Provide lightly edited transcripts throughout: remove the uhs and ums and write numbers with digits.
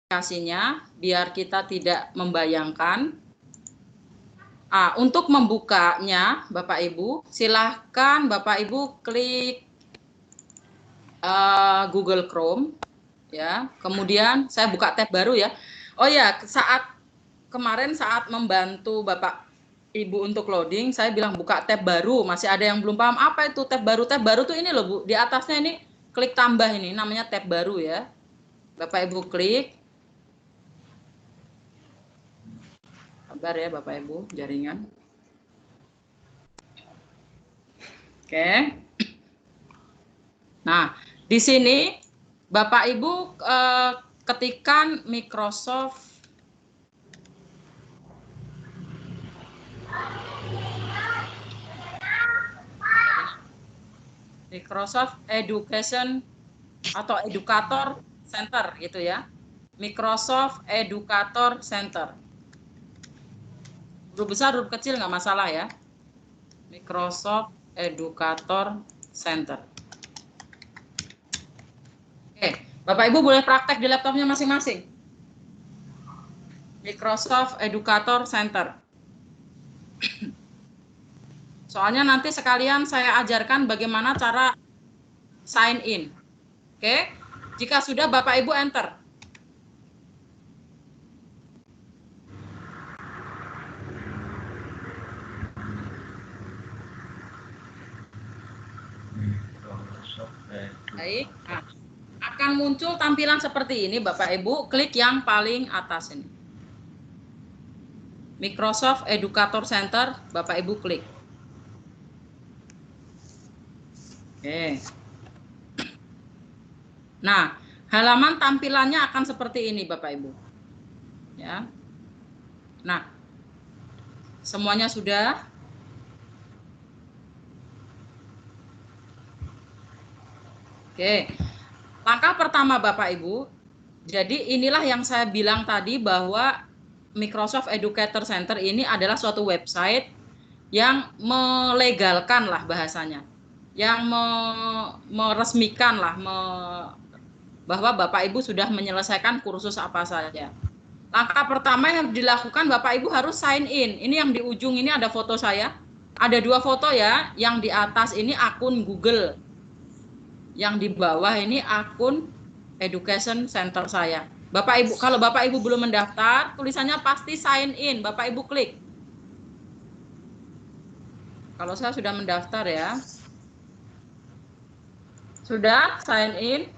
aplikasinya biar kita tidak membayangkan. Untuk membukanya, Bapak Ibu, silahkan Bapak Ibu klik Google Chrome, ya. Kemudian saya buka tab baru ya. Oh ya, kemarin saat membantu Bapak Ibu untuk loading, saya bilang buka tab baru. Masih ada yang belum paham apa itu tab baru. Tab baru tuh ini loh Bu, di atasnya ini klik tambah ini, namanya tab baru ya. Bapak Ibu klik. Sabar ya Bapak Ibu, jaringan. Oke. Nah, di sini Bapak Ibu ketikkan Microsoft Education atau Educator Center gitu ya. Microsoft Educator Center. Huruf besar, huruf kecil nggak masalah ya. Microsoft Educator Center. Oke, Bapak Ibu boleh praktek di laptopnya masing-masing. Microsoft Educator Center. Soalnya nanti sekalian saya ajarkan bagaimana cara sign in. Oke, jika sudah Bapak Ibu enter. Baik, nah, akan muncul tampilan seperti ini Bapak Ibu, klik yang paling atas ini. Microsoft Educator Center, Bapak Ibu klik. Oke. Nah, halaman tampilannya akan seperti ini Bapak Ibu. Ya. Nah, semuanya sudah. Oke. Langkah pertama Bapak Ibu, jadi inilah yang saya bilang tadi bahwa Microsoft Educator Center ini adalah suatu website yang melegalkan lah bahasanya, yang meresmikan lah bahwa Bapak Ibu sudah menyelesaikan kursus apa saja. Langkah pertama yang dilakukan Bapak Ibu harus sign in. Ini yang di ujung ini ada foto saya. Ada dua foto ya, yang di atas ini akun Google. Yang di bawah ini akun Education Center saya. Bapak Ibu, kalau Bapak Ibu belum mendaftar, tulisannya pasti sign in. Bapak Ibu klik. Kalau saya sudah mendaftar ya. Sudah sign in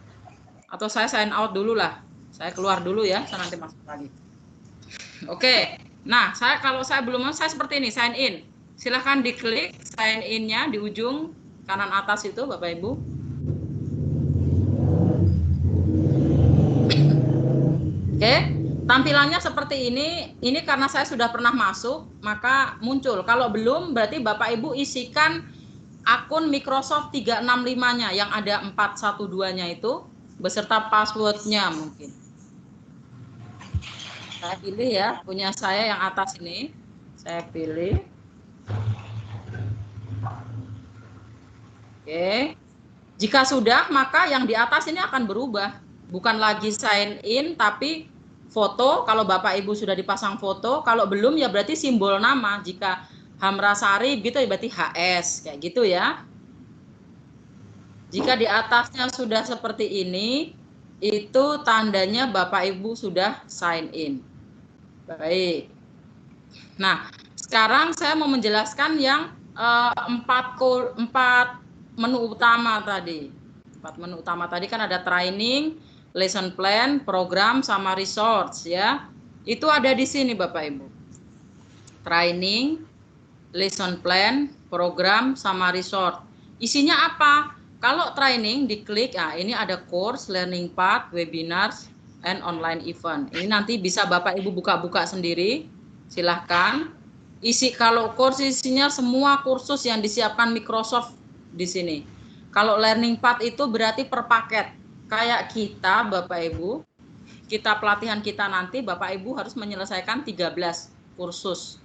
atau saya sign out dulu lah. Saya keluar dulu ya, saya nanti masuk lagi. Oke. Nah, kalau saya belum, saya seperti ini, sign in. Silahkan diklik sign in-nya di ujung kanan atas itu Bapak Ibu. Oke, tampilannya seperti ini. Ini karena saya sudah pernah masuk, maka muncul. Kalau belum, berarti Bapak Ibu isikan akun Microsoft 365-nya yang ada 412-nya itu, beserta password-nya mungkin. Saya pilih ya, punya saya yang atas ini. Saya pilih. Oke. Jika sudah, maka yang di atas ini akan berubah. Bukan lagi sign in, tapi foto. Kalau Bapak Ibu sudah dipasang foto, kalau belum ya berarti simbol nama. Jika Hamrasari gitu ya berarti HS, kayak gitu ya. Jika di atasnya sudah seperti ini, itu tandanya Bapak Ibu sudah sign in. Baik. Nah, sekarang saya mau menjelaskan yang 4 menu utama tadi. 4 menu utama tadi kan ada training, lesson plan, program, sama resource ya. Itu ada di sini Bapak Ibu. Training, lesson plan, program, sama resource. Isinya apa? Kalau training diklik, ini ada course, learning path, webinars, and online event. Ini nanti bisa Bapak Ibu buka-buka sendiri. Silahkan. Kalau course isinya semua kursus yang disiapkan Microsoft di sini. Kalau learning path itu berarti per paket. Kayak kita Bapak Ibu, pelatihan kita nanti Bapak Ibu harus menyelesaikan 13 kursus.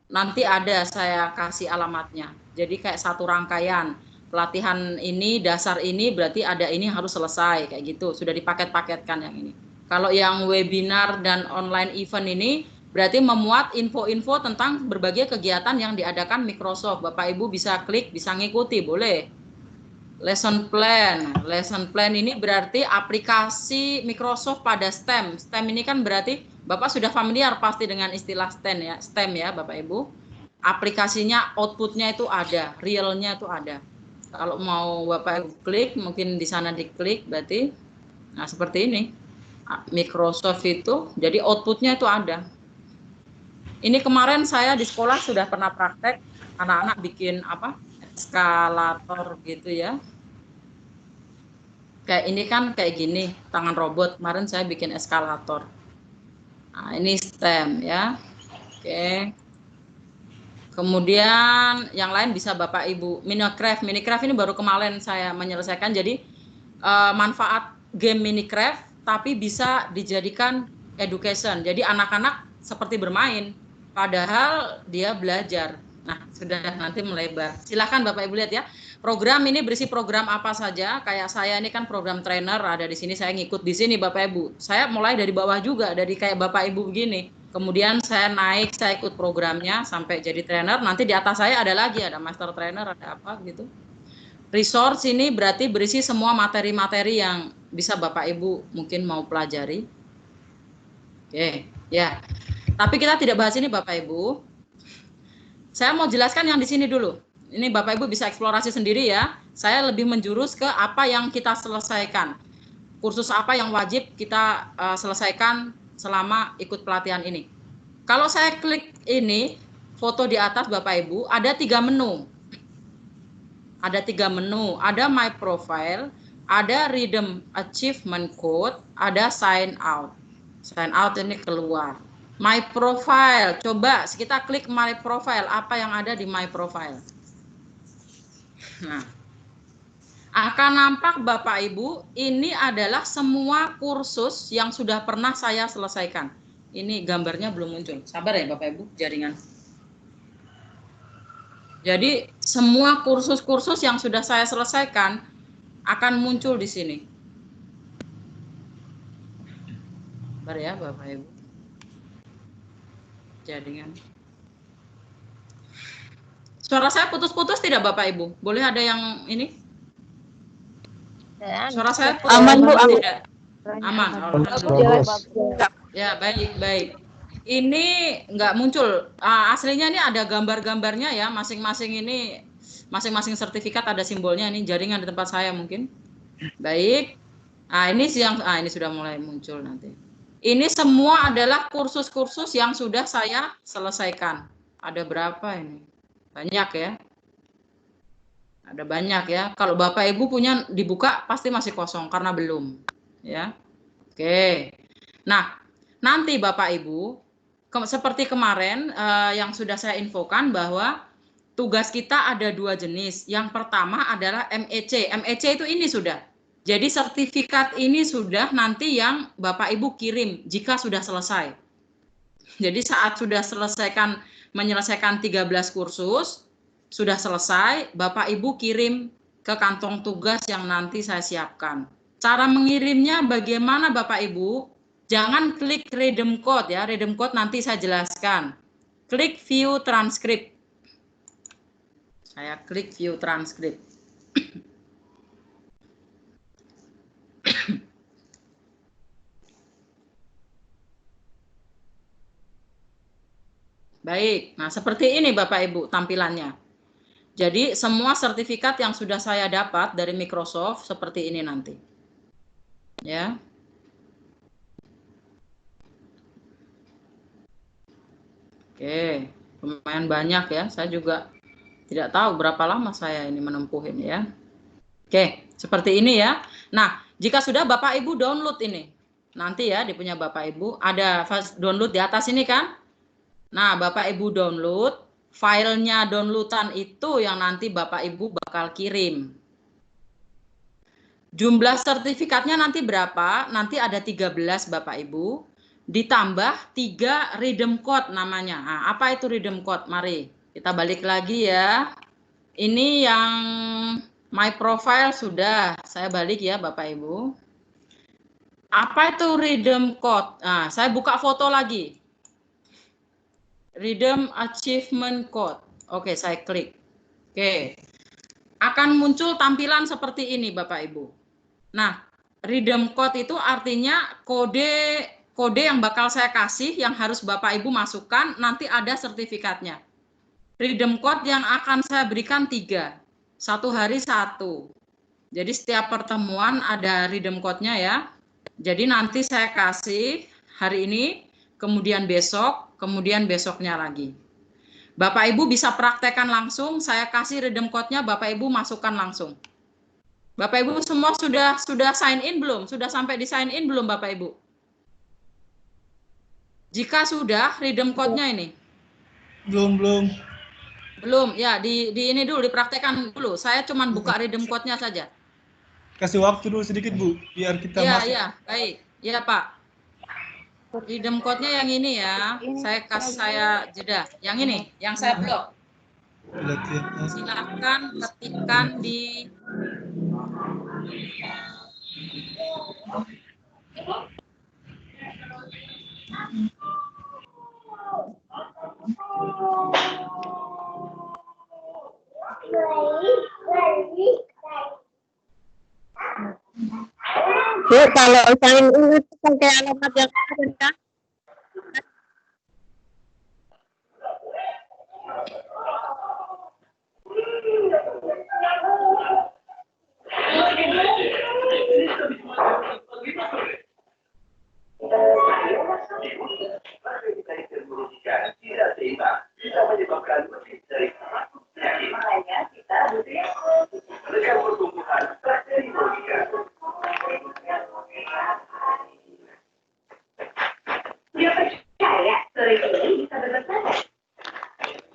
Nanti ada saya kasih alamatnya. Jadi kayak satu rangkaian. Pelatihan ini, dasar ini berarti ada ini harus selesai kayak gitu. Sudah dipaket-paketkan yang ini. Kalau yang webinar dan online event ini berarti memuat info-info tentang berbagai kegiatan yang diadakan Microsoft. Bapak Ibu bisa klik, bisa ngikuti, boleh. Lesson plan. Lesson plan ini berarti aplikasi Microsoft pada STEM. STEM ini kan berarti Bapak sudah familiar pasti dengan istilah STEM ya, STEM ya Bapak Ibu. Aplikasinya, outputnya itu ada, realnya itu ada. Kalau mau Bapak Ibu klik, mungkin di sana diklik berarti, nah seperti ini. Microsoft itu, jadi outputnya itu ada. Ini kemarin saya di sekolah sudah pernah praktek, anak-anak bikin apa? Eskalator gitu ya. Kayak ini kan kayak gini, tangan robot. Kemarin saya bikin eskalator. Nah, ini STEM ya. Oke. Kemudian yang lain bisa Bapak Ibu. Minecraft. Minecraft ini baru kemarin saya menyelesaikan. Jadi manfaat game Minecraft tapi bisa dijadikan education. Jadi anak-anak seperti bermain padahal dia belajar. Nah, sudah nanti melebar. Silakan Bapak Ibu lihat ya. Program ini berisi program apa saja. Kayak saya ini kan program trainer, ada di sini, saya ngikut di sini Bapak Ibu. Saya mulai dari bawah juga, dari kayak Bapak Ibu begini. Kemudian saya naik, saya ikut programnya sampai jadi trainer. Nanti di atas saya ada lagi, ada master trainer, ada apa gitu. Resource ini berarti berisi semua materi-materi yang bisa Bapak Ibu mungkin mau pelajari. Oke, ya. Tapi kita tidak bahas ini Bapak Ibu. Saya mau jelaskan yang di sini dulu. Ini Bapak Ibu bisa eksplorasi sendiri ya. Saya lebih menjurus ke apa yang kita selesaikan. Kursus apa yang wajib kita selesaikan selama ikut pelatihan ini. Kalau saya klik ini, foto di atas Bapak Ibu, ada 3 menu. Ada 3 menu, ada My Profile, ada Redeem Achievement Code, ada Sign Out. Sign Out ini keluar. My Profile, coba kita klik My Profile, apa yang ada di My Profile. Nah, akan nampak Bapak Ibu, ini adalah semua kursus yang sudah pernah saya selesaikan. Ini gambarnya belum muncul, sabar ya Bapak Ibu, jaringan. Jadi semua kursus-kursus yang sudah saya selesaikan akan muncul di sini. Sabar ya Bapak Ibu. Jaringan. Suara saya putus-putus tidak Bapak Ibu? Boleh ada yang ini? Suara saya putus. Aman Bu, tidak? Aman. Ya, baik. Ini nggak muncul. Aslinya ini ada gambar-gambarnya ya, masing-masing ini, masing-masing sertifikat ada simbolnya. Ini jaringan di tempat saya mungkin. Baik. Nah, ini ini sudah mulai muncul nanti. Ini semua adalah kursus-kursus yang sudah saya selesaikan. Ada berapa ini? Banyak ya. Ada banyak ya. Kalau Bapak Ibu punya dibuka pasti masih kosong karena belum. Ya. Oke. Nah, nanti Bapak Ibu, seperti kemarin yang sudah saya infokan bahwa tugas kita ada 2 jenis. Yang pertama adalah MEC. MEC itu ini sudah. Jadi sertifikat ini sudah nanti yang Bapak Ibu kirim jika sudah selesai. Jadi saat sudah menyelesaikan 13 kursus, sudah selesai, Bapak Ibu kirim ke kantong tugas yang nanti saya siapkan. Cara mengirimnya bagaimana Bapak Ibu? Jangan klik redeem code ya, redeem code nanti saya jelaskan. Klik view transcript. Saya klik view transcript. Baik, nah seperti ini Bapak Ibu tampilannya. Jadi semua sertifikat yang sudah saya dapat dari Microsoft seperti ini nanti. Ya. Oke, lumayan banyak ya. Saya juga tidak tahu berapa lama saya ini menempuh ini ya. Oke, seperti ini ya. Nah, jika sudah Bapak Ibu download ini. Nanti ya di punya Bapak Ibu ada download di atas ini kan. Nah, Bapak Ibu download, filenya downloadan itu yang nanti Bapak Ibu bakal kirim. Jumlah sertifikatnya nanti berapa? Nanti ada 13 Bapak Ibu. Ditambah 3 redeem code namanya. Nah, apa itu redeem code? Mari kita balik lagi ya. Ini yang My Profile sudah saya balik ya Bapak Ibu. Apa itu Redeem Code? Nah, saya buka foto lagi. Redeem Achievement Code. Oke, saya klik. Oke. Akan muncul tampilan seperti ini, Bapak Ibu. Nah, Redeem Code itu artinya kode yang bakal saya kasih yang harus Bapak Ibu masukkan, nanti ada sertifikatnya. Redeem Code yang akan saya berikan 3. 1 hari 1. Jadi setiap pertemuan ada Redeem Code-nya ya. Jadi nanti saya kasih hari ini, kemudian besok, kemudian besoknya lagi. Bapak Ibu bisa praktekkan langsung, saya kasih Redeem Code-nya, Bapak Ibu masukkan langsung. Bapak Ibu semua sudah sign in belum? Sudah sampai di sign in belum Bapak Ibu? Jika sudah, Redeem Code-nya ini. Belum. Belum, ya di ini dulu, dipraktekkan dulu. Saya cuma buka Redeem Code-nya saja. Kasih waktu dulu sedikit, Bu, biar kita masuk. Iya, baik. Iya, Pak. Redeem code-nya yang ini ya. Saya jeda. Yang ini, yang saya blok. Silakan ketikkan di Bu, kalau sign in itu pakai alamat yang ada kan? Dia percaya sore ini bisa berbersama.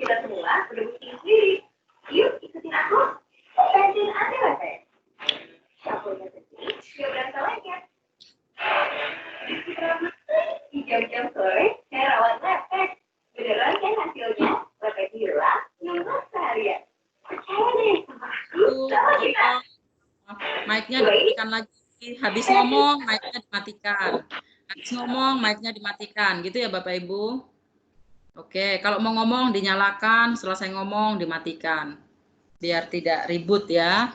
Kita semua udah buktiin sendiri. Yuk ikutin aku. Bantuin Anda lah saya. Sapunya sedih, dia berasa lagi. Di jam-jam sore, saya rawat lepek. Beneran kan hasilnya? Lepek hilang, nunggu seharian. Percaya deh sama aku. Sama kita. mic-nya dimatikan lagi. Habis ngomong, mic-nya dimatikan. Habis ngomong, mic-nya dimatikan. Gitu ya Bapak Ibu. Oke, kalau mau ngomong dinyalakan, selesai ngomong dimatikan. Biar tidak ribut ya.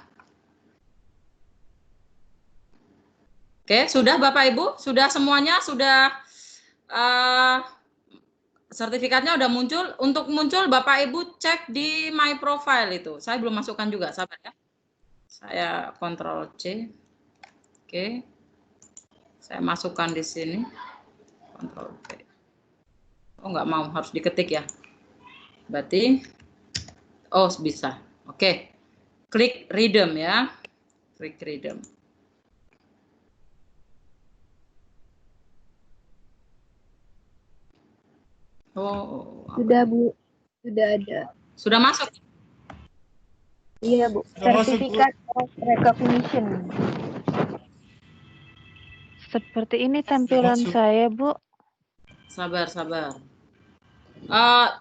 Oke, sudah Bapak Ibu? Sudah semuanya? Sudah sertifikatnya udah muncul? Untuk muncul Bapak Ibu cek di My Profile itu. Saya belum masukkan juga, sabar ya. Saya Ctrl C. Oke. Saya masukkan di sini. Ctrl V. Oh, nggak mau, harus diketik ya. Berarti, oh bisa. Oke. Klik Redeem ya. Klik Redeem. Oh, Sudah, Bu. Sudah ada. sudah masuk. Iya, Bu. Sudah masuk, Bu. Sertifikat of recognition. Seperti ini tampilan Masuk. saya, Bu. Sabar.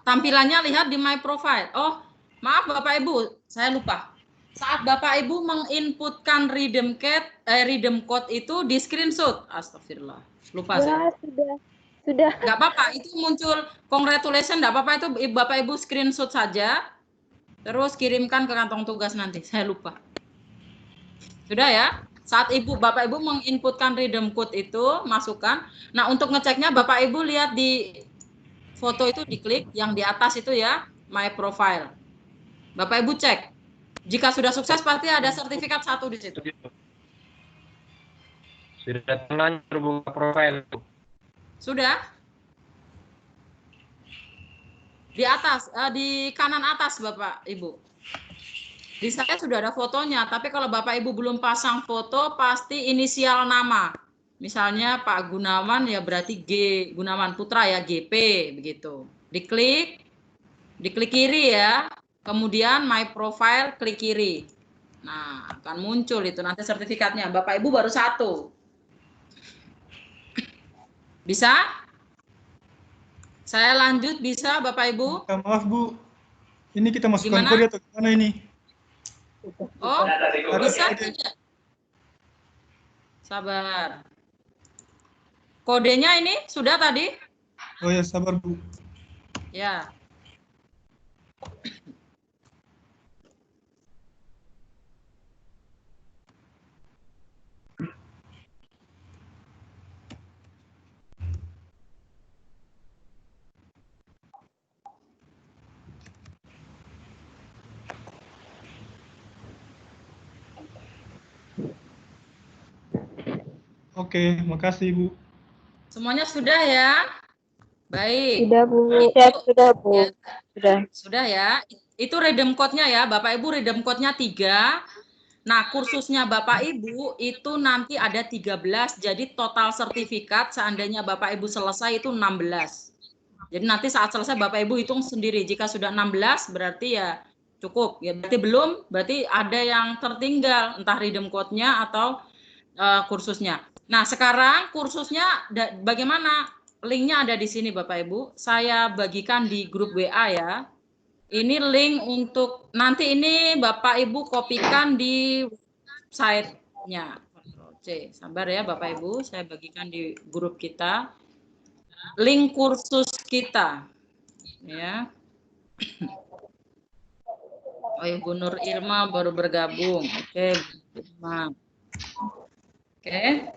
Tampilannya lihat di My Profile. Oh, maaf Bapak Ibu, saya lupa. Saat Bapak Ibu menginputkan Redeem Code itu di screenshot. Astagfirullah, lupa saya. Sudah. Nggak apa-apa, itu muncul congratulations, nggak apa-apa, itu Bapak Ibu screenshot saja. Terus kirimkan ke kantong tugas nanti, saya lupa. Sudah ya? Saat Bapak Ibu menginputkan Redeem Code itu, masukkan. Nah, untuk ngeceknya Bapak Ibu lihat di foto itu, diklik yang di atas itu ya, My Profile. Bapak Ibu cek. Jika sudah sukses pasti ada sertifikat 1 di situ. Sudah tenang terbuka profil. Sudah? Di atas, di kanan atas Bapak Ibu. Di saya sudah ada fotonya, tapi kalau Bapak Ibu belum pasang foto, pasti inisial nama. Misalnya Pak Gunawan ya berarti G, Gunawan Putra ya GP, begitu. Diklik kiri ya, kemudian My Profile, klik kiri. Nah, akan muncul itu nanti sertifikatnya. Bapak Ibu baru 1. Bisa? Saya lanjut bisa Bapak Ibu? Maaf Bu, ini kita masukkan Gimana? kode atau gimana ini? Oh, bisa tidak? Sabar. kodenya ini sudah tadi? Oh ya, sabar Bu. Ya. Oke, makasih Bu. Semuanya sudah ya? Baik. Sudah, Bu. Sudah, Bu. Ya, Sudah. sudah ya. Itu redeem code-nya ya, Bapak Ibu, redeem code-nya 3. Nah, kursusnya Bapak Ibu itu nanti ada 13. Jadi total sertifikat seandainya Bapak Ibu selesai itu 16. Jadi nanti saat selesai Bapak Ibu hitung sendiri. Jika sudah 16 berarti ya cukup. Ya berarti belum, berarti ada yang tertinggal entah redeem code-nya atau kursusnya. Nah, sekarang kursusnya bagaimana? Linknya ada di sini Bapak Ibu. Saya bagikan di grup WA ya. Ini link untuk nanti ini Bapak Ibu kopikan di website-nya. Ctrl C. Sabar ya Bapak Ibu, saya bagikan di grup kita. Link kursus kita. Ya. Oh, Ibu Nur Irma baru bergabung. Oke, Irma. Oke.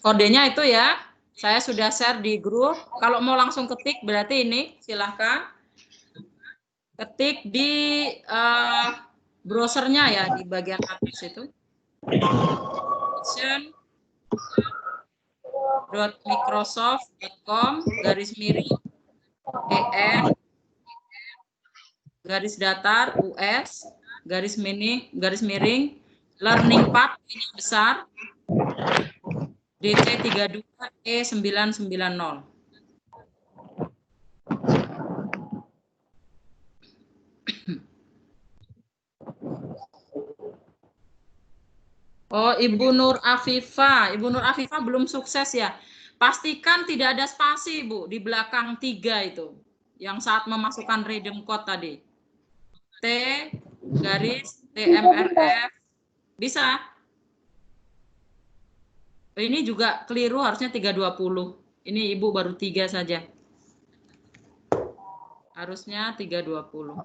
Kodenya itu ya. Saya sudah share di grup. Kalau mau langsung ketik berarti ini silahkan. Ketik di browsernya ya di bagian atas itu. microsoft.com/en garis datar US garis miring learning path ini besar DT32E990. Oh, Ibu Nur Afifah. Ibu Nur Afifah belum sukses ya. Pastikan tidak ada spasi, Bu, di belakang 3 itu. Yang saat memasukkan redeem code tadi. T garis TMRF. Bisa? Ini juga keliru, harusnya 320. Ini Ibu baru 3 saja. Harusnya 320.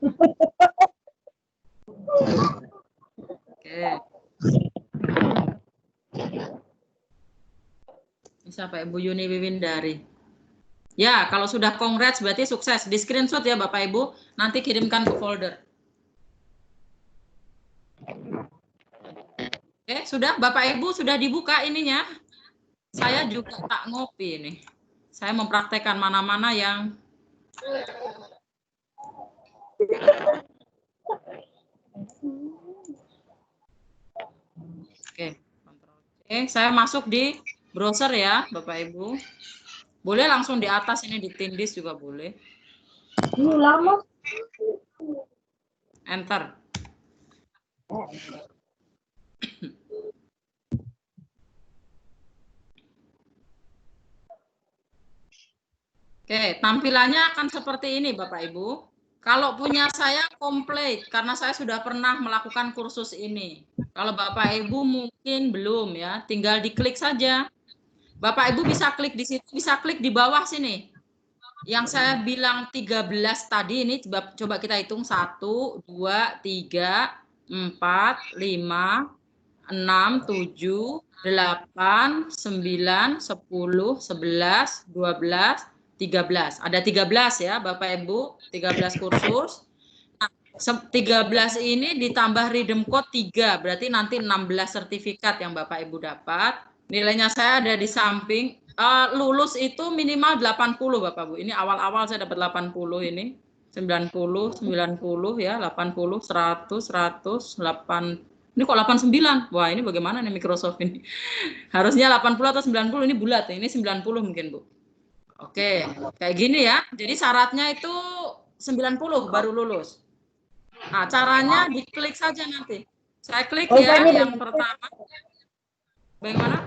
Oke. Bisa Pak Ibu Yuni Wiwindari. Ya, kalau sudah congrats berarti sukses. Di screenshot ya Bapak Ibu, nanti kirimkan ke folder. Oke, sudah Bapak Ibu sudah dibuka ininya. Saya juga tak ngopi ini. Saya mempraktekkan mana-mana yang Oke, saya masuk di browser ya, Bapak Ibu. Boleh langsung di atas ini di Tindis juga boleh. Ini lama. Enter. Oke, tampilannya akan seperti ini Bapak Ibu. Kalau punya saya komplit karena saya sudah pernah melakukan kursus ini. Kalau Bapak Ibu mungkin belum ya, tinggal diklik saja. Bapak Ibu bisa klik di situ, bisa klik di bawah sini. Yang saya bilang 13 tadi ini coba kita hitung 1 2 3 4 5 6 7 8 9 10 11 12 13. Ada 13 ya Bapak Ibu, 13 kursus. Nah, 13 ini ditambah redeem code 3, berarti nanti 16 sertifikat yang Bapak Ibu dapat. Nilainya saya ada di samping. Lulus itu minimal 80 Bapak Ibu. Ini awal-awal saya dapat 80 ini. 90, 90 ya, 80, 100, 100, 8. Ini kok 89? Wah, ini bagaimana nih Microsoft ini? Harusnya 80 atau 90, ini bulat. Ini 90 mungkin, Bu. Oke, kayak gini ya. Jadi syaratnya itu 90 baru lulus. Nah, caranya diklik saja nanti. Saya klik ya yang pertama. Bagaimana?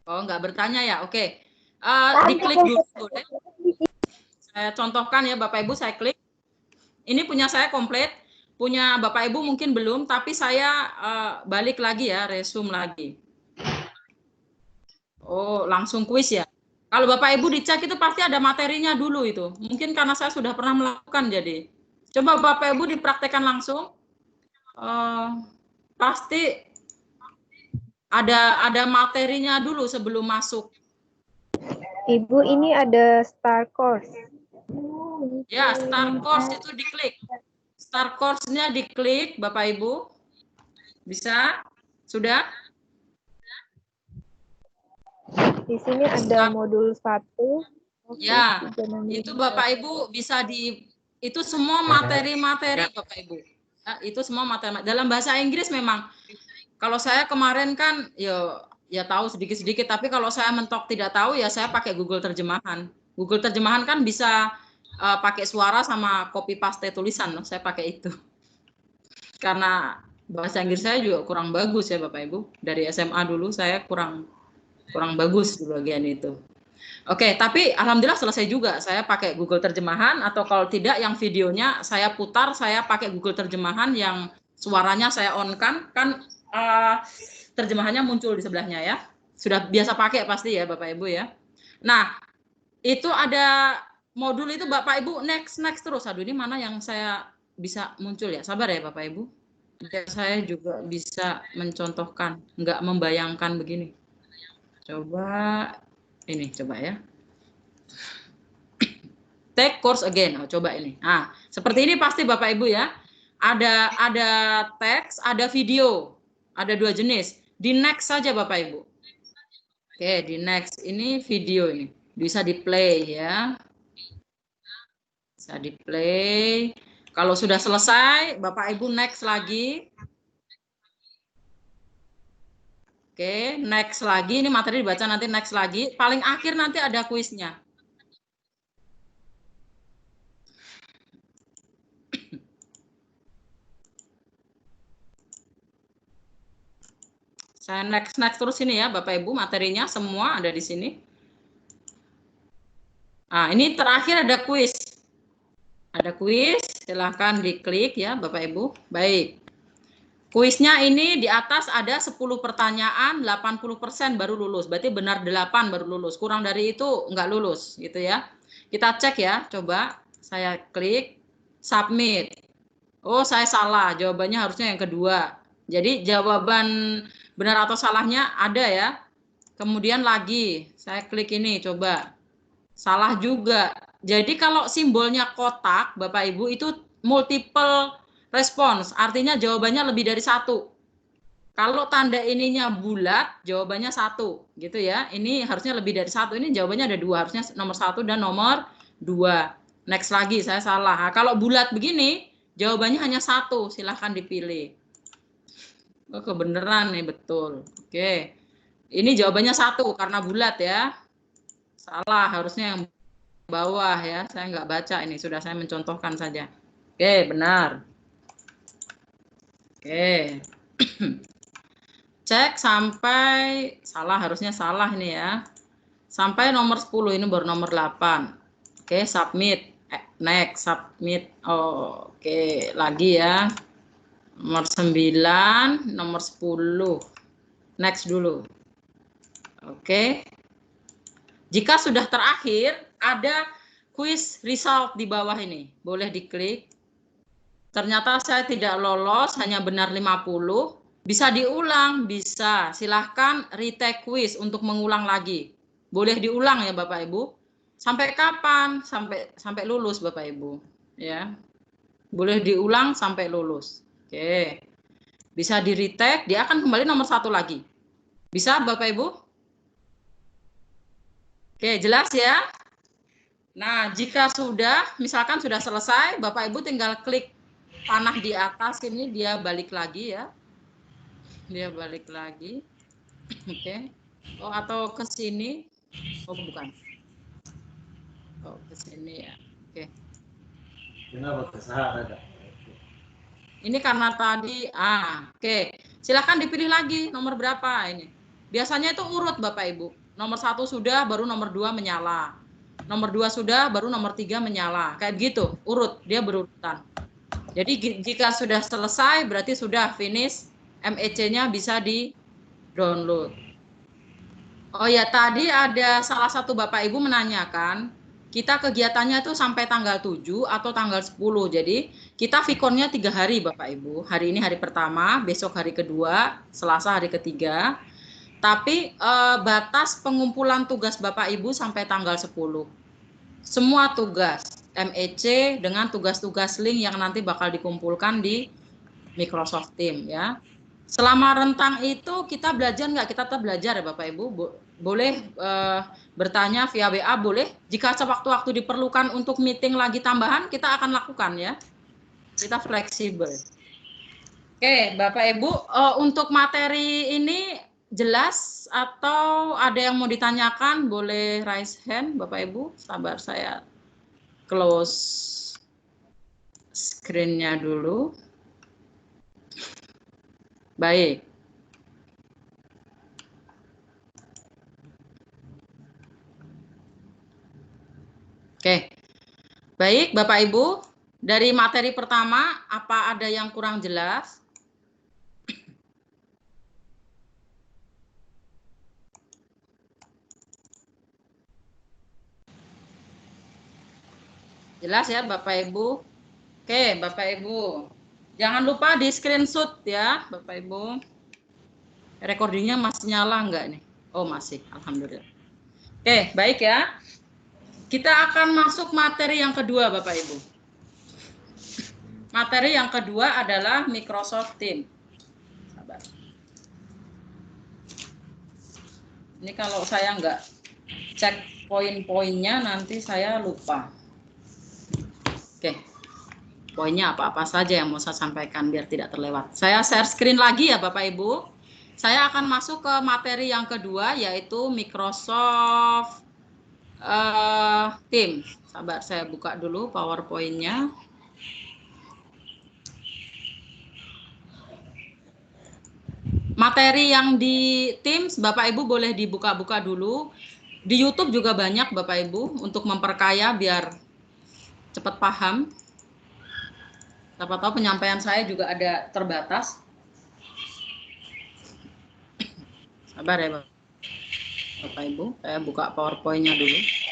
Oh, nggak bertanya ya? Oke. Diklik dulu boleh. Saya contohkan ya Bapak Ibu, saya klik. Ini punya saya komplit. Punya Bapak Ibu mungkin belum, tapi saya balik lagi ya, resume lagi. Oh, langsung kuis ya. Kalau Bapak Ibu dicek itu pasti ada materinya dulu itu. Mungkin karena saya sudah pernah melakukan jadi. Coba Bapak Ibu dipraktekkan langsung. Pasti ada materinya dulu sebelum masuk. Ibu, ini ada Star Course. Ya, Start Course itu diklik. Start Course-nya diklik, Bapak Ibu. Bisa? Sudah? Di sini ada modul 1. Ya, itu Bapak Ibu bisa itu semua materi-materi Bapak Ibu. Ya, itu semua materi. Dalam bahasa Inggris memang, kalau saya kemarin kan ya tahu sedikit-sedikit, tapi kalau saya mentok tidak tahu ya saya pakai Google Terjemahan. Google Terjemahan kan bisa pakai suara sama copy paste tulisan, saya pakai itu. Karena bahasa Inggris saya juga kurang bagus ya Bapak Ibu. Dari SMA dulu saya kurang bagus di bagian itu. Oke, tapi alhamdulillah selesai juga. Saya pakai Google Terjemahan, atau kalau tidak yang videonya saya putar, saya pakai Google Terjemahan yang suaranya saya on-kan, kan terjemahannya muncul di sebelahnya ya. Sudah biasa pakai pasti ya Bapak Ibu ya. Nah, itu ada modul itu Bapak Ibu next terus. Aduh, ini mana yang saya bisa muncul ya? Sabar ya Bapak Ibu. Saya juga bisa mencontohkan, nggak membayangkan begini. Coba ini, coba ya. Take course again. Oh, coba ini. Nah, seperti ini pasti Bapak Ibu ya. Ada teks, ada video. Ada 2 jenis. Di next saja Bapak Ibu. Oke, di next ini video ini. Bisa di play ya. Bisa di play. Kalau sudah selesai, Bapak Ibu next lagi. Oke, next lagi. Ini materi dibaca nanti next lagi. Paling akhir nanti ada kuisnya. Saya next terus ini ya Bapak Ibu, materinya semua ada di sini. Nah, ini terakhir ada kuis. Ada kuis, silahkan diklik ya Bapak Ibu. Baik. Kuisnya ini di atas ada 10 pertanyaan, 80% baru lulus. Berarti benar 8 baru lulus. Kurang dari itu enggak lulus gitu ya. Kita cek ya, coba saya klik submit. Oh, saya salah. Jawabannya harusnya yang kedua. Jadi jawaban benar atau salahnya ada ya. Kemudian lagi saya klik ini coba. Salah juga. Jadi kalau simbolnya kotak, Bapak Ibu, itu multiple response, artinya jawabannya lebih dari 1. Kalau tanda ininya bulat, jawabannya 1, gitu ya. Ini harusnya lebih dari 1. Ini jawabannya ada 2, harusnya nomor 1 dan nomor 2. Next lagi, saya salah. Nah, kalau bulat begini, jawabannya hanya 1. Silahkan dipilih. Oh, kebenaran nih, betul. Oke. Ini jawabannya 1 karena bulat ya. Salah, harusnya yang bawah ya. Saya nggak baca ini, sudah saya mencontohkan saja. Oke, benar. Oke. Cek sampai salah, harusnya salah ini ya. Sampai nomor 10, ini baru nomor 8. Oke, submit. Next, submit. Oh, oke, lagi ya. Nomor 9, nomor 10. Next dulu. Oke. Jika sudah terakhir, ada quiz result di bawah ini. Boleh diklik. Ternyata saya tidak lolos, hanya benar 50. Bisa diulang, bisa. Silahkan retake quiz untuk mengulang lagi. Boleh diulang ya Bapak Ibu. Sampai kapan? Sampai lulus Bapak Ibu. Ya. Boleh diulang sampai lulus. Oke. Bisa di retake, dia akan kembali nomor 1 lagi. Bisa Bapak Ibu? Oke, jelas ya? Nah, jika sudah, misalkan sudah selesai, Bapak Ibu tinggal klik panah di atas ini, dia balik lagi ya. Dia balik lagi. Oke. Oh, atau ke sini. Oh, bukan. Oh, ke sini ya. Oke. Ini karena tadi, oke. Silahkan dipilih lagi nomor berapa ini. Biasanya itu urut Bapak Ibu. Nomor 1 sudah, baru nomor 2 menyala. Nomor 2 sudah, baru nomor 3 menyala. Kayak begitu, urut, dia berurutan. Jadi jika sudah selesai, berarti sudah finish. MEC-nya bisa di-download. Oh ya, tadi ada salah satu Bapak Ibu menanyakan, kita kegiatannya itu sampai tanggal 7 atau tanggal 10. Jadi, kita Vkonnya 3 hari Bapak Ibu. Hari ini hari pertama, besok hari kedua, Selasa hari ketiga. Tapi batas pengumpulan tugas Bapak Ibu sampai tanggal 10. Semua tugas MEC dengan tugas-tugas link yang nanti bakal dikumpulkan di Microsoft Teams ya. Selama rentang itu kita belajar nggak? Kita tetap belajar ya Bapak Ibu. Boleh bertanya via WA, boleh. Jika sewaktu-waktu diperlukan untuk meeting lagi tambahan, kita akan lakukan ya. Kita fleksibel. Oke, Bapak Ibu, untuk materi ini jelas atau ada yang mau ditanyakan? Boleh raise hand, Bapak Ibu. Sabar, saya close screen-nya dulu. Baik. Oke. Baik, Bapak Ibu. Dari materi pertama, apa ada yang kurang jelas? Jelas ya, Bapak Ibu? Oke, Bapak Ibu. Jangan lupa di screenshot ya, Bapak Ibu. Recordingnya masih nyala enggak nih? Oh, masih. Alhamdulillah. Oke, baik ya. Kita akan masuk materi yang kedua, Bapak Ibu. Materi yang kedua adalah Microsoft Teams. Sabar. Ini kalau saya enggak cek poin-poinnya, nanti saya lupa. Oke. Poinnya apa-apa saja yang mau saya sampaikan biar tidak terlewat. Saya share screen lagi ya Bapak Ibu. Saya akan masuk ke materi yang kedua yaitu Microsoft Teams. Sabar, saya buka dulu PowerPoint-nya. Materi yang di Teams Bapak Ibu boleh dibuka-buka dulu. Di YouTube juga banyak Bapak Ibu untuk memperkaya biar cepat paham. Siapa tahu penyampaian saya juga ada terbatas. Sabar ya Bapak Ibu, saya buka PowerPoint-nya dulu.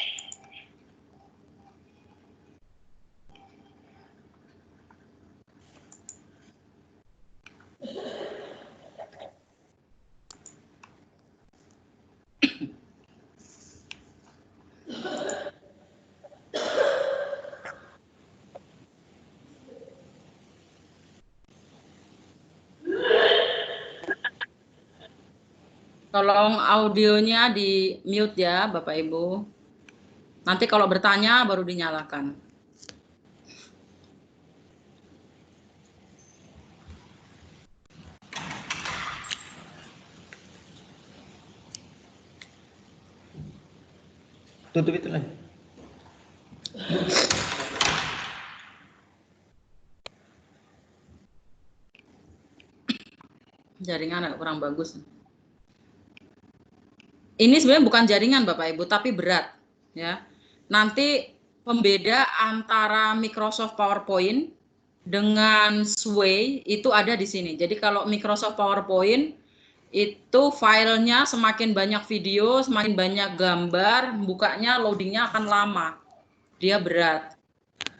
Tolong audionya di mute ya Bapak Ibu. Nanti kalau bertanya baru dinyalakan. Tutup itu lagi. Jaringan agak kurang bagus. Ini sebenarnya bukan jaringan Bapak Ibu, tapi berat ya. Nanti pembeda antara Microsoft PowerPoint dengan Sway itu ada di sini. Jadi kalau Microsoft PowerPoint itu filenya semakin banyak video, semakin banyak gambar, bukanya loadingnya akan lama. Dia berat.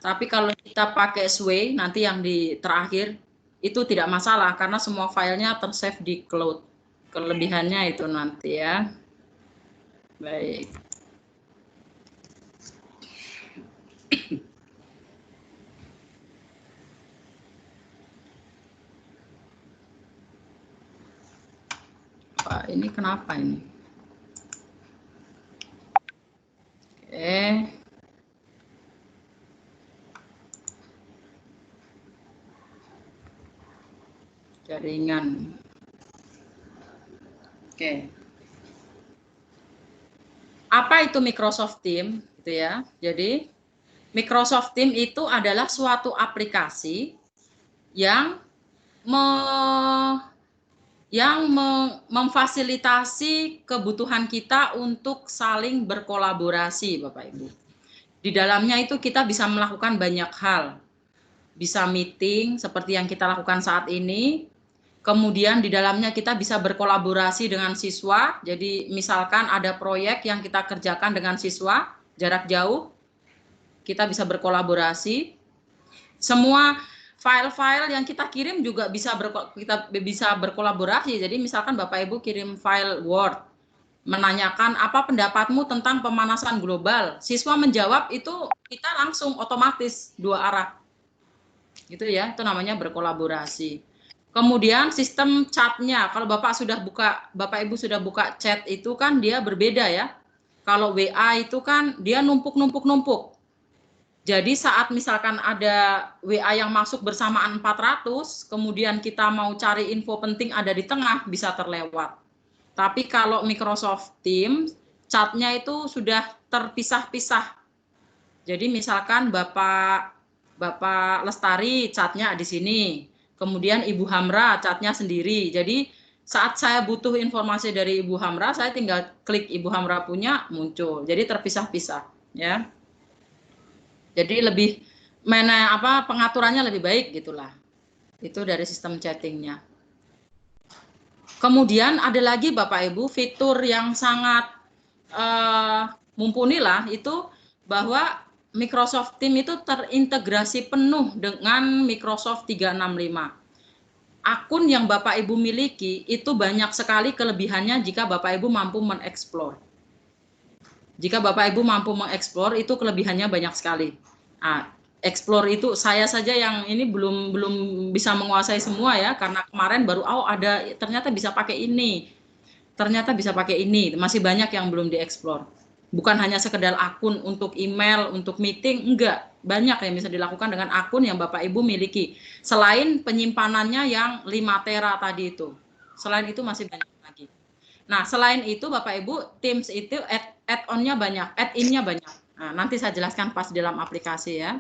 Tapi kalau kita pakai Sway nanti yang di terakhir itu tidak masalah karena semua filenya tersave di cloud. Kelebihannya itu nanti ya. Baik. Pak, ini kenapa ini? Oke. Jaringan. Oke. Apa itu Microsoft Teams? Gitu ya. Jadi Microsoft Teams itu adalah suatu aplikasi yang memfasilitasi kebutuhan kita untuk saling berkolaborasi, Bapak Ibu. Di dalamnya itu kita bisa melakukan banyak hal. Bisa meeting seperti yang kita lakukan saat ini. Kemudian di dalamnya kita bisa berkolaborasi dengan siswa. Jadi misalkan ada proyek yang kita kerjakan dengan siswa jarak jauh, kita bisa berkolaborasi. Semua file-file yang kita kirim juga kita bisa berkolaborasi. Jadi misalkan Bapak Ibu kirim file Word, menanyakan apa pendapatmu tentang pemanasan global. Siswa menjawab, itu kita langsung otomatis dua arah. Gitu ya, itu namanya berkolaborasi. Kemudian sistem chatnya, kalau Bapak Ibu sudah buka chat itu kan dia berbeda ya. Kalau WA itu kan dia numpuk. Jadi saat misalkan ada WA yang masuk bersamaan 400, kemudian kita mau cari info penting ada di tengah, bisa terlewat. Tapi kalau Microsoft Teams, chatnya itu sudah terpisah-pisah. Jadi misalkan Bapak Lestari chatnya di sini. Kemudian Ibu Hamra chatnya sendiri. Jadi saat saya butuh informasi dari Ibu Hamra, saya tinggal klik Ibu Hamra punya, muncul. Jadi terpisah-pisah, ya. Jadi lebih pengaturannya lebih baik gitulah. Itu dari sistem chattingnya. Kemudian ada lagi Bapak Ibu fitur yang sangat mumpuni lah, itu bahwa Microsoft Teams itu terintegrasi penuh dengan Microsoft 365. Akun yang Bapak Ibu miliki itu banyak sekali kelebihannya jika Bapak Ibu mampu mengeksplor. Jika Bapak Ibu mampu mengeksplor, itu kelebihannya banyak sekali. Nah, explore itu saya saja yang ini belum bisa menguasai semua ya, karena kemarin baru ternyata bisa pakai ini. Ternyata bisa pakai ini, masih banyak yang belum dieksplor. Bukan hanya sekedar akun untuk email, untuk meeting, enggak. Banyak yang bisa dilakukan dengan akun yang Bapak Ibu miliki. Selain penyimpanannya yang 5 tera tadi itu. Selain itu masih banyak lagi. Nah, selain itu Bapak Ibu, Teams itu add-on-nya banyak, add-in-nya banyak. Nah, nanti saya jelaskan pas di dalam aplikasi ya.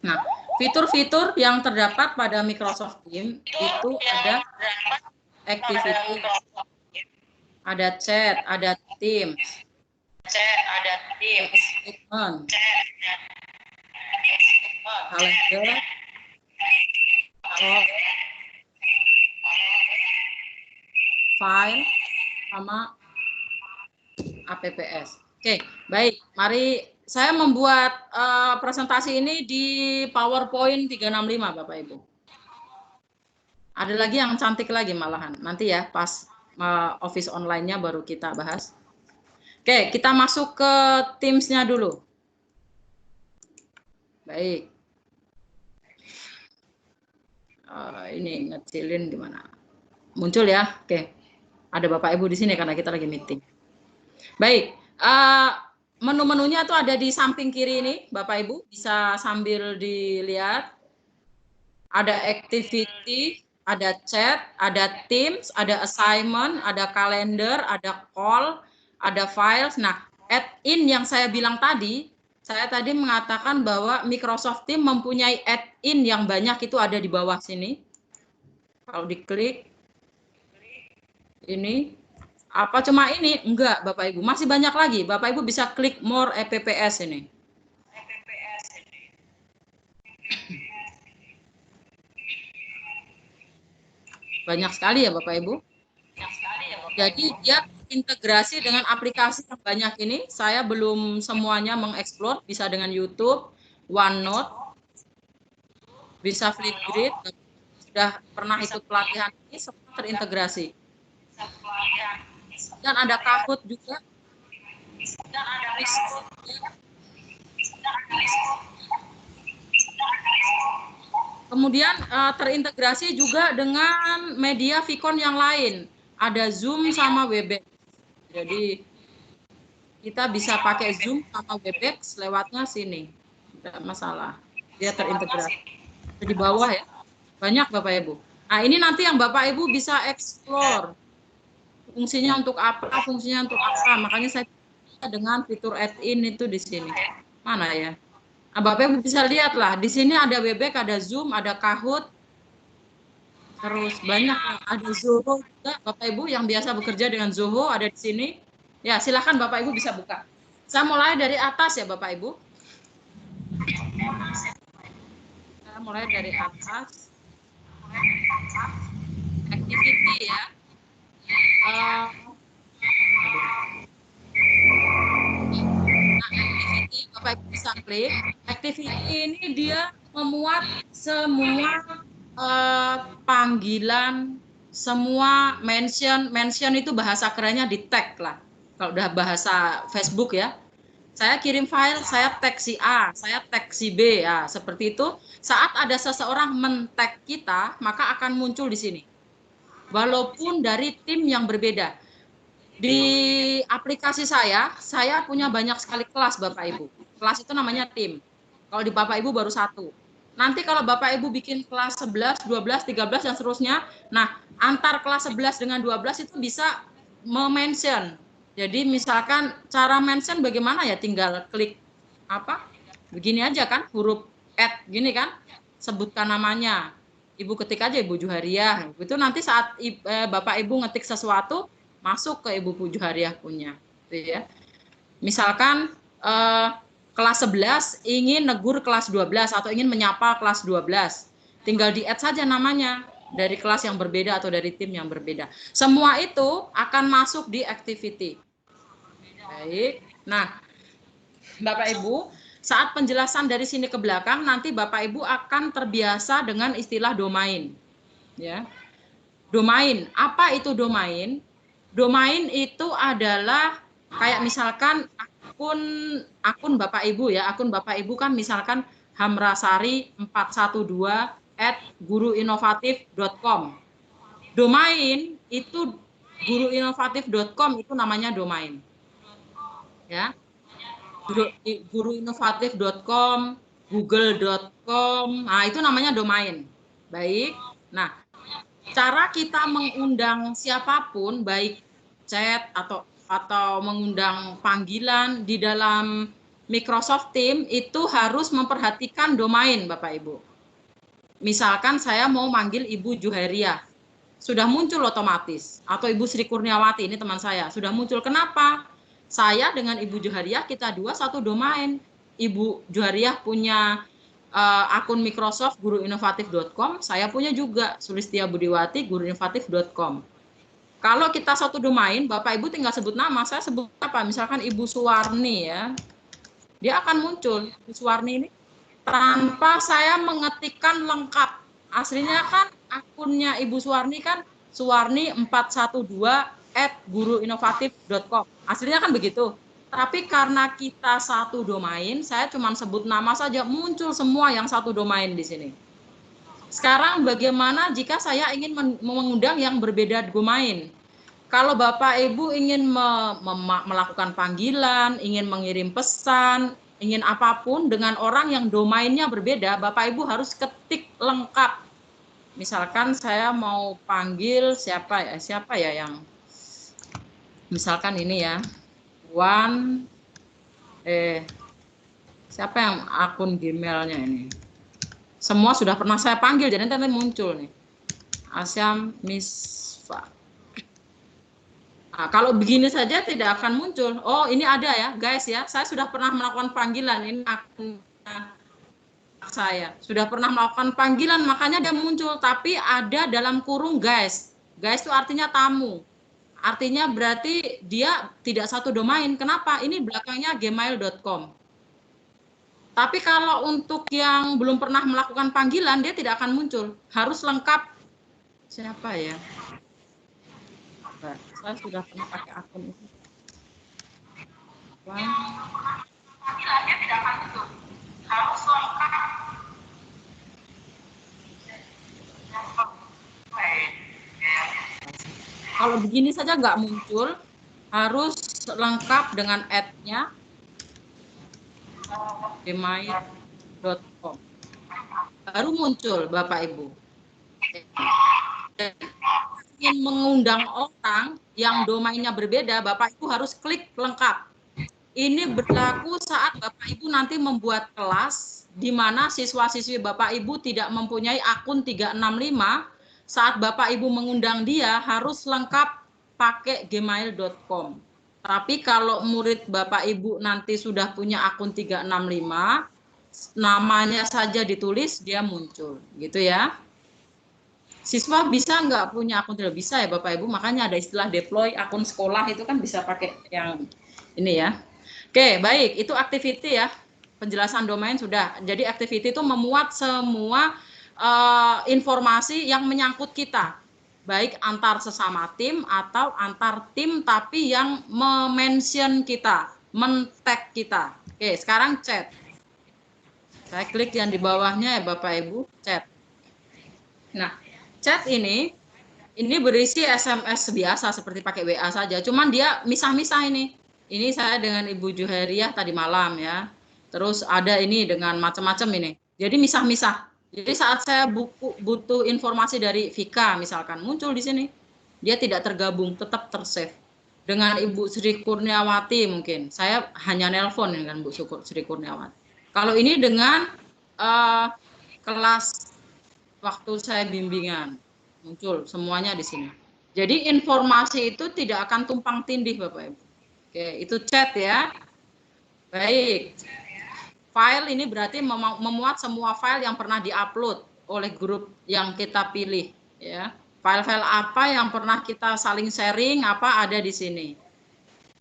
Nah, fitur-fitur yang terdapat pada Microsoft Teams itu ada activity, ada chat, ada Teams, statement, calendar, file, sama APPS. Oke, baik. Mari saya membuat presentasi ini di PowerPoint 365, Bapak Ibu. Ada lagi yang cantik lagi malahan. Nanti ya, pas Office online-nya baru kita bahas. Oke, kita masuk ke Teams-nya dulu. Baik. Ini ngecilin gimana? Muncul ya? Oke. Ada Bapak Ibu di sini karena kita lagi meeting. Baik. Menu-menunya tuh ada di samping kiri ini, Bapak Ibu bisa sambil dilihat. Ada activity, ada chat, ada Teams, ada assignment, ada kalender, ada call, ada files. Nah, add-in yang saya bilang tadi, saya tadi mengatakan bahwa Microsoft Teams mempunyai add-in yang banyak, itu ada di bawah sini. Kalau diklik, ini. Apa cuma ini? Enggak, Bapak Ibu. Masih banyak lagi. Bapak Ibu bisa klik more APPS ini. Banyak sekali ya Bapak Ibu. Jadi dia integrasi dengan aplikasi yang banyak ini. Saya belum semuanya mengeksplor. Bisa dengan YouTube, OneNote, bisa Flipgrid. Sudah pernah ikut pelatihan ini, semua terintegrasi. Dan ada Kahoot juga. Dan ada Riskut. Kemudian terintegrasi juga dengan media Vicon yang lain. Ada Zoom sama Webex. Jadi kita bisa pakai Zoom sama Webex lewatnya sini. Tidak masalah. Dia terintegrasi. Di bawah ya. Banyak Bapak Ibu. Nah ini nanti yang Bapak Ibu bisa explore. Fungsinya untuk apa, fungsinya untuk apa. Makanya saya dengan fitur add-in itu di sini. Mana ya? Nah, Bapak Ibu bisa lihat lah. Di sini ada Webex, ada Zoom, ada Kahoot. Terus banyak, ada Zoho juga. Bapak Ibu yang biasa bekerja dengan Zoho ada di sini. Ya, silakan Bapak Ibu bisa buka. Saya mulai dari atas ya Bapak Ibu. Saya mulai dari atas. Activity ya. Activity, Bapak Ibu bisa klik. Activity ini dia memuat semua panggilan, semua mention itu bahasa kerennya di tag lah. Kalau udah bahasa Facebook ya. Saya kirim file, saya tag si A, saya tag si B, ya seperti itu. Saat ada seseorang men-tag kita, maka akan muncul di sini. Walaupun dari tim yang berbeda. Di aplikasi saya punya banyak sekali kelas Bapak Ibu. Kelas itu namanya tim. Kalau di Bapak Ibu baru satu. Nanti kalau Bapak Ibu bikin kelas 11, 12, 13 dan seterusnya, nah antar kelas 11 dengan 12 itu bisa mention. Jadi misalkan cara mention bagaimana ya, tinggal klik apa? Begini aja kan, huruf add gini kan, sebutkan namanya. Ibu ketik aja Ibu Juhariah. Itu nanti saat Bapak Ibu ngetik sesuatu masuk ke Ibu Juhariah punya, gitu ya. Misalkan kelas 11 ingin negur kelas 12 atau ingin menyapa kelas 12. Tinggal di-add saja namanya dari kelas yang berbeda atau dari tim yang berbeda. Semua itu akan masuk di activity. Baik. Nah, Bapak Ibu, saat penjelasan dari sini ke belakang nanti Bapak Ibu akan terbiasa dengan istilah domain. Ya. Domain, apa itu domain? Domain itu adalah kayak misalkan akun Bapak Ibu ya, akun Bapak Ibu kan misalkan hamrasari412@guruinovatif.com. Domain itu guruinovatif.com itu namanya domain. Ya. Guruinovatif.com, google.com, nah itu namanya domain. Baik. Nah, cara kita mengundang siapapun, baik chat atau mengundang panggilan di dalam Microsoft Teams itu harus memperhatikan domain, Bapak Ibu. Misalkan saya mau manggil Ibu Juhariah, sudah muncul otomatis, atau Ibu Sri Kurniawati, ini teman saya, sudah muncul. Kenapa? Saya dengan Ibu Juhariah kita dua satu domain. Ibu Juhariah punya akun Microsoft guruinovatif.com, saya punya juga Sulistia Budiwati guruinovatif.com. Kalau kita satu domain, Bapak Ibu tinggal sebut nama, saya sebut apa? Misalkan Ibu Suwarni ya. Dia akan muncul Ibu Suwarni ini tanpa saya mengetikkan lengkap. Aslinya kan akunnya Ibu Suwarni kan suwarni412@guruinovatif.com. Aslinya kan begitu. Tapi karena kita satu domain, saya cuma sebut nama saja, muncul semua yang satu domain di sini. Sekarang bagaimana jika saya ingin mengundang yang berbeda domain? Kalau Bapak Ibu ingin melakukan panggilan, ingin mengirim pesan, ingin apapun dengan orang yang domainnya berbeda, Bapak Ibu harus ketik lengkap. Misalkan saya mau panggil siapa ya yang misalkan ini ya, siapa yang akun Gmail-nya ini? Semua sudah pernah saya panggil, jadi nanti muncul nih. Asyam Misfa. Nah, kalau begini saja tidak akan muncul. Oh, ini ada ya, guys ya. Saya sudah pernah melakukan panggilan. Ini akun saya. Sudah pernah melakukan panggilan, makanya dia muncul. Tapi ada dalam kurung guys. Guys itu artinya tamu. Artinya berarti dia tidak satu domain. Kenapa? Ini belakangnya gmail.com. Tapi kalau untuk yang belum pernah melakukan panggilan, dia tidak akan muncul. Harus lengkap. Siapa ya? Saya sudah pernah pakai akun itu. Panggilannya tidak akan muncul. Harus lengkap. Kalau begini saja nggak muncul, harus lengkap dengan add-nya gmail.com. Baru muncul Bapak Ibu. Ingin mengundang orang yang domainnya berbeda, Bapak Ibu harus klik lengkap. Ini berlaku saat Bapak Ibu nanti membuat kelas di mana siswa-siswi Bapak Ibu tidak mempunyai akun 365. Saat Bapak Ibu mengundang dia harus lengkap pakai gmail.com. Tapi kalau murid Bapak Ibu nanti sudah punya akun 365, namanya saja ditulis, dia muncul, gitu ya. Siswa bisa nggak punya akun? Tidak bisa ya Bapak Ibu, makanya ada istilah deploy akun sekolah, itu kan bisa pakai yang ini ya. Oke, baik, itu activity ya. Penjelasan domain sudah. Jadi activity itu memuat semua informasi yang menyangkut kita, baik antar sesama tim atau antar tim tapi yang mention kita, men-tag kita. Oke, sekarang chat. Saya klik yang di bawahnya ya Bapak Ibu, chat. Nah, chat ini berisi SMS biasa seperti pakai WA saja, cuman dia misah-misah ini. Ini saya dengan Ibu Juheriah tadi malam ya. Terus ada ini dengan macam-macam ini. Jadi misah-misah. Jadi saat saya butuh informasi dari Vika misalkan muncul di sini. Dia tidak tergabung, tetap tersave. Dengan Ibu Sri Kurniawati mungkin. Saya hanya nelpon dengan Bu Sri Kurniawati. Kalau ini dengan kelas waktu saya bimbingan, muncul semuanya di sini. Jadi informasi itu tidak akan tumpang tindih Bapak Ibu. Oke, itu chat ya. Baik. File ini berarti memuat semua file yang pernah diupload oleh grup yang kita pilih ya. File-file apa yang pernah kita saling sharing apa ada di sini.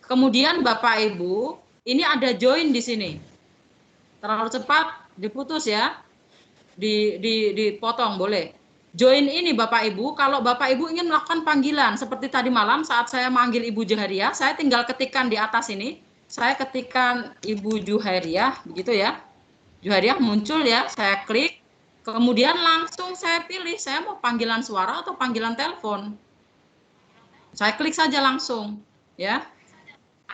Kemudian Bapak Ibu, ini ada join di sini. Terlalu cepat diputus ya. Dipotong boleh. Join ini Bapak Ibu, kalau Bapak Ibu ingin melakukan panggilan seperti tadi malam saat saya manggil Ibu Juheriah, saya tinggal ketikkan di atas ini, saya ketikkan Ibu Juheriah, begitu ya. Juheriah muncul ya, saya klik, kemudian langsung saya pilih, saya mau panggilan suara atau panggilan telepon. Saya klik saja langsung, ya.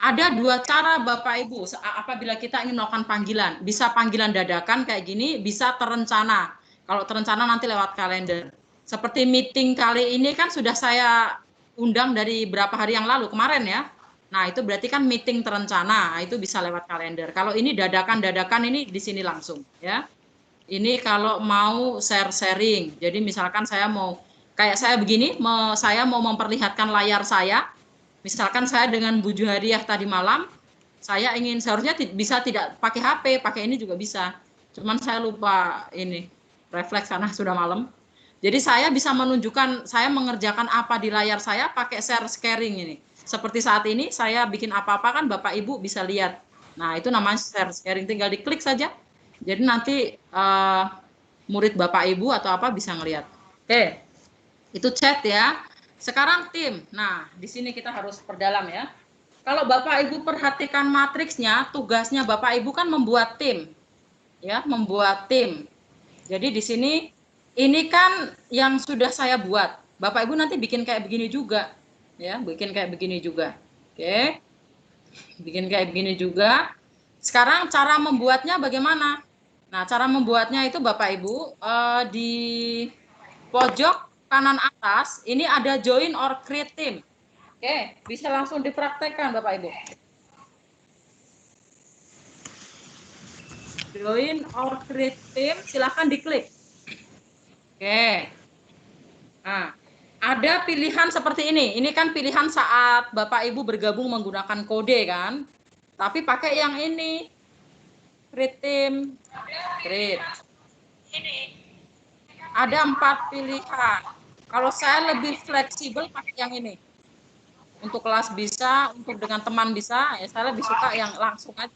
Ada dua cara Bapak Ibu apabila kita ingin melakukan panggilan, bisa panggilan dadakan kayak gini, bisa terencana. Kalau terencana nanti lewat kalender. Seperti meeting kali ini kan sudah saya undang dari berapa hari yang lalu, kemarin ya. Nah itu berarti kan meeting terencana, itu bisa lewat kalender. Kalau ini dadakan-dadakan ini di sini langsung ya. Ini kalau mau sharing, jadi misalkan saya mau, kayak saya begini, saya mau memperlihatkan layar saya. Misalkan saya dengan Bu Juheriah tadi malam, saya ingin seharusnya bisa tidak pakai HP, pakai ini juga bisa. Cuman saya lupa ini, refleks karena sudah malam. Jadi saya bisa menunjukkan saya mengerjakan apa di layar saya pakai sharing ini. Seperti saat ini saya bikin apa-apa kan Bapak Ibu bisa lihat. Nah itu namanya sharing, tinggal diklik saja. Jadi nanti murid Bapak Ibu atau apa bisa ngelihat. Oke, itu chat ya. Sekarang tim. Nah di sini kita harus perdalam ya. Kalau Bapak Ibu perhatikan matriksnya, tugasnya Bapak Ibu kan membuat tim. Ya, membuat tim. Jadi di sini ini kan yang sudah saya buat. Bapak Ibu nanti bikin kayak begini juga. Ya, bikin kayak begini juga. Oke. Bikin kayak begini juga. Sekarang cara membuatnya bagaimana? Nah, cara membuatnya itu Bapak Ibu di pojok kanan atas ini ada join or create team. Oke, bisa langsung dipraktekkan Bapak Ibu. Join or create team, silahkan diklik. Oke. Nah, ada pilihan seperti ini. Ini kan pilihan saat Bapak Ibu bergabung menggunakan kode kan. Tapi pakai yang ini. Create team. Create. Ada 4 pilihan. Kalau saya lebih fleksibel pakai yang ini. Untuk kelas bisa, untuk dengan teman bisa, ya saya lebih suka yang langsung aja.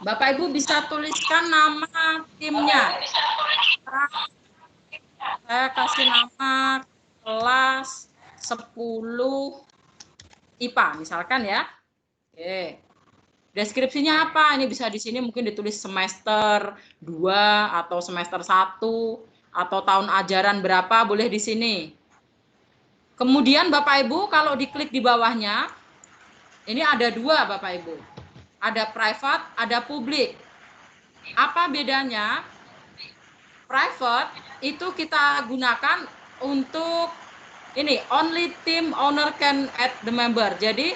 Bapak Ibu bisa tuliskan nama timnya. Saya kasih nama kelas 10 IPA misalkan ya. Oke. Deskripsinya apa? Ini bisa di sini mungkin ditulis semester 2 atau semester 1 atau tahun ajaran berapa, boleh di sini. Kemudian Bapak Ibu kalau diklik di bawahnya, ini ada 2 Bapak Ibu. Ada private, ada publik. Apa bedanya? Private itu kita gunakan untuk ini, only team owner can add the member. Jadi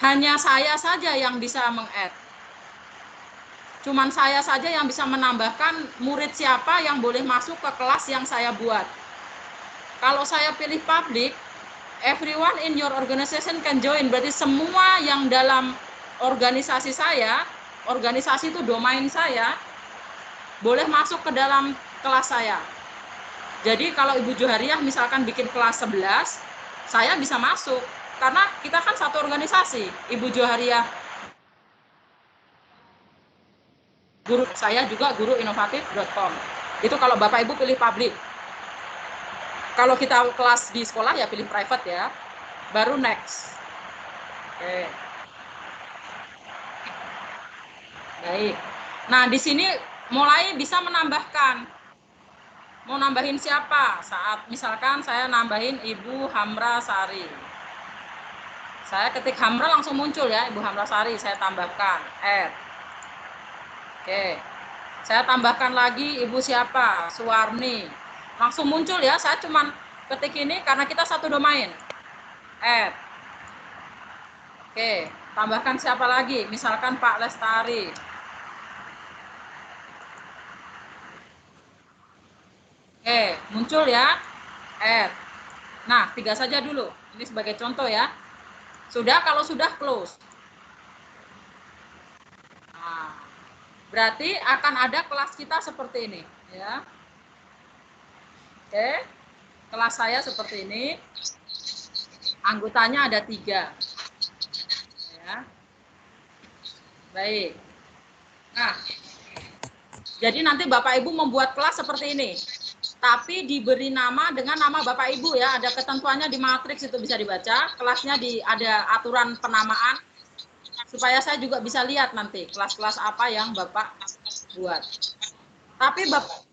hanya saya saja yang bisa meng-add. Cuman saya saja yang bisa menambahkan murid siapa yang boleh masuk ke kelas yang saya buat. Kalau saya pilih public, everyone in your organization can join. Berarti semua yang dalam organisasi saya organisasi itu domain saya, boleh masuk ke dalam kelas saya. Jadi kalau Ibu Johariah misalkan bikin kelas 11, saya bisa masuk. Karena kita kan satu organisasi. Ibu Johariah guru, saya juga guru inovatif.com. Itu kalau Bapak Ibu pilih public. Kalau kita kelas di sekolah ya pilih private ya. Baru next. Oke. Baik. Nah, di sini mulai bisa menambahkan. Mau nambahin siapa? Saat misalkan saya nambahin Ibu Hamra Sari. Saya ketik Hamra langsung muncul ya, Ibu Hamra Sari, saya tambahkan add. Oke. Saya tambahkan lagi Ibu siapa? Suwarni. Langsung muncul ya, saya cuman ketik ini karena kita satu domain. Add. Oke, tambahkan siapa lagi? Misalkan Pak Lestari. Oke, muncul ya. Add. Nah, 3 saja dulu. Ini sebagai contoh ya. Sudah, kalau sudah close. Nah, berarti akan ada kelas kita seperti ini ya. Oke, kelas saya seperti ini. Anggotanya ada 3. Ya. Baik. Nah, jadi nanti Bapak Ibu membuat kelas seperti ini. Tapi diberi nama dengan nama Bapak Ibu ya, ada ketentuannya di matriks itu bisa dibaca, kelasnya ada aturan penamaan, supaya saya juga bisa lihat nanti kelas-kelas apa yang Bapak buat. Tapi Bapak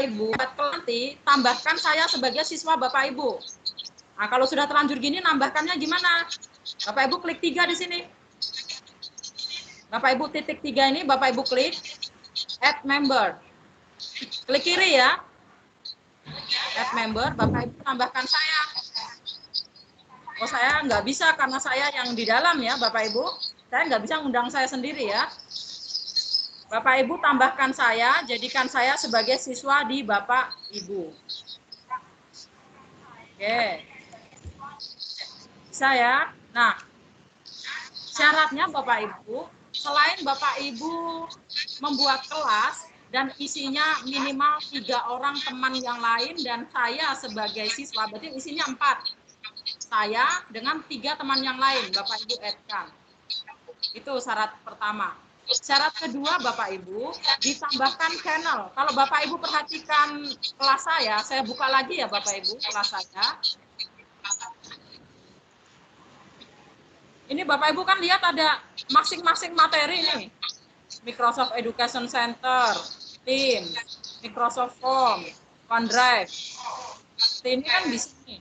Ibu, nanti tambahkan saya sebagai siswa Bapak Ibu. Nah, kalau sudah terlanjur gini, nambahkannya gimana? Bapak Ibu klik 3 di sini. Bapak Ibu titik 3 ini, Bapak Ibu klik add member. Klik kiri ya. Add member, Bapak Ibu tambahkan saya. Oh, saya nggak bisa karena saya yang di dalam ya, Bapak Ibu. Saya nggak bisa ngundang saya sendiri ya. Bapak Ibu tambahkan saya, jadikan saya sebagai siswa di Bapak Ibu. Oke. Bisa ya. Nah, syaratnya Bapak Ibu, selain Bapak Ibu membuat kelas, dan isinya minimal 3 orang teman yang lain dan saya sebagai siswa, berarti isinya 4. Saya dengan 3 teman yang lain, Bapak Ibu add-kan. Itu syarat pertama. Syarat kedua Bapak Ibu, ditambahkan channel. Kalau Bapak Ibu perhatikan kelas saya buka lagi ya Bapak Ibu kelas saya. Ini Bapak Ibu kan lihat ada masing-masing materi ini. Microsoft Education Center, Teams, Microsoft Form, OneDrive. Ini kan di sini.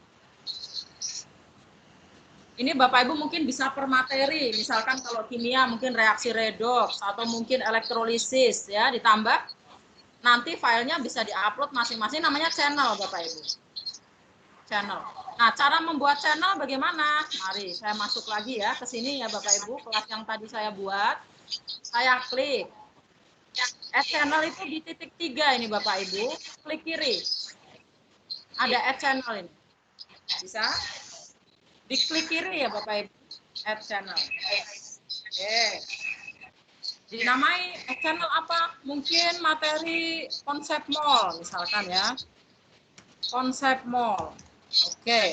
Ini Bapak Ibu mungkin bisa per materi, misalkan kalau kimia mungkin reaksi redox atau mungkin elektrolisis ya, ditambah nanti filenya bisa diupload masing-masing, namanya channel Bapak Ibu. Channel. Nah, cara membuat channel bagaimana? Mari saya masuk lagi ya ke sini ya Bapak Ibu, kelas yang tadi saya buat. Saya klik. Add channel itu di titik 3 ini Bapak Ibu, klik kiri. Ada add channel ini. Bisa? Diklik kiri ya Bapak Ibu, add channel. Oke. Dinamai add channel apa? Mungkin materi konsep mall misalkan ya. Konsep mall. Oke.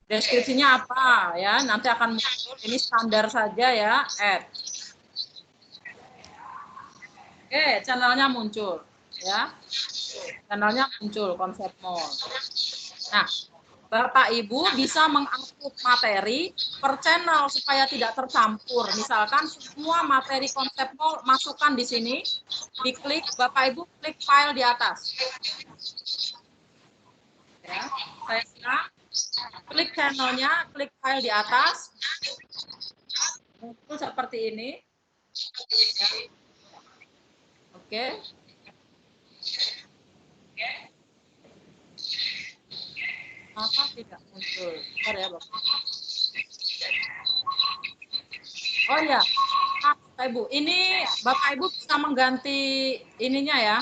Deskripsinya apa ya? Nanti akan muncul, ini standar saja ya, add. Oke, channelnya muncul ya. Channelnya muncul konsep mall. Nah, Bapak Ibu bisa mengupload materi per channel supaya tidak tercampur. Misalkan semua materi konsep mall masukkan di sini, diklik Bapak Ibu klik file di atas. Ya, saya bilang, klik channelnya, klik file di atas, muncul seperti ini. Ya. Oke. Apa tidak muncul? Bentar ya, Bapak. Oh ya, Bapak Ibu, ini Bapak Ibu bisa mengganti ininya ya,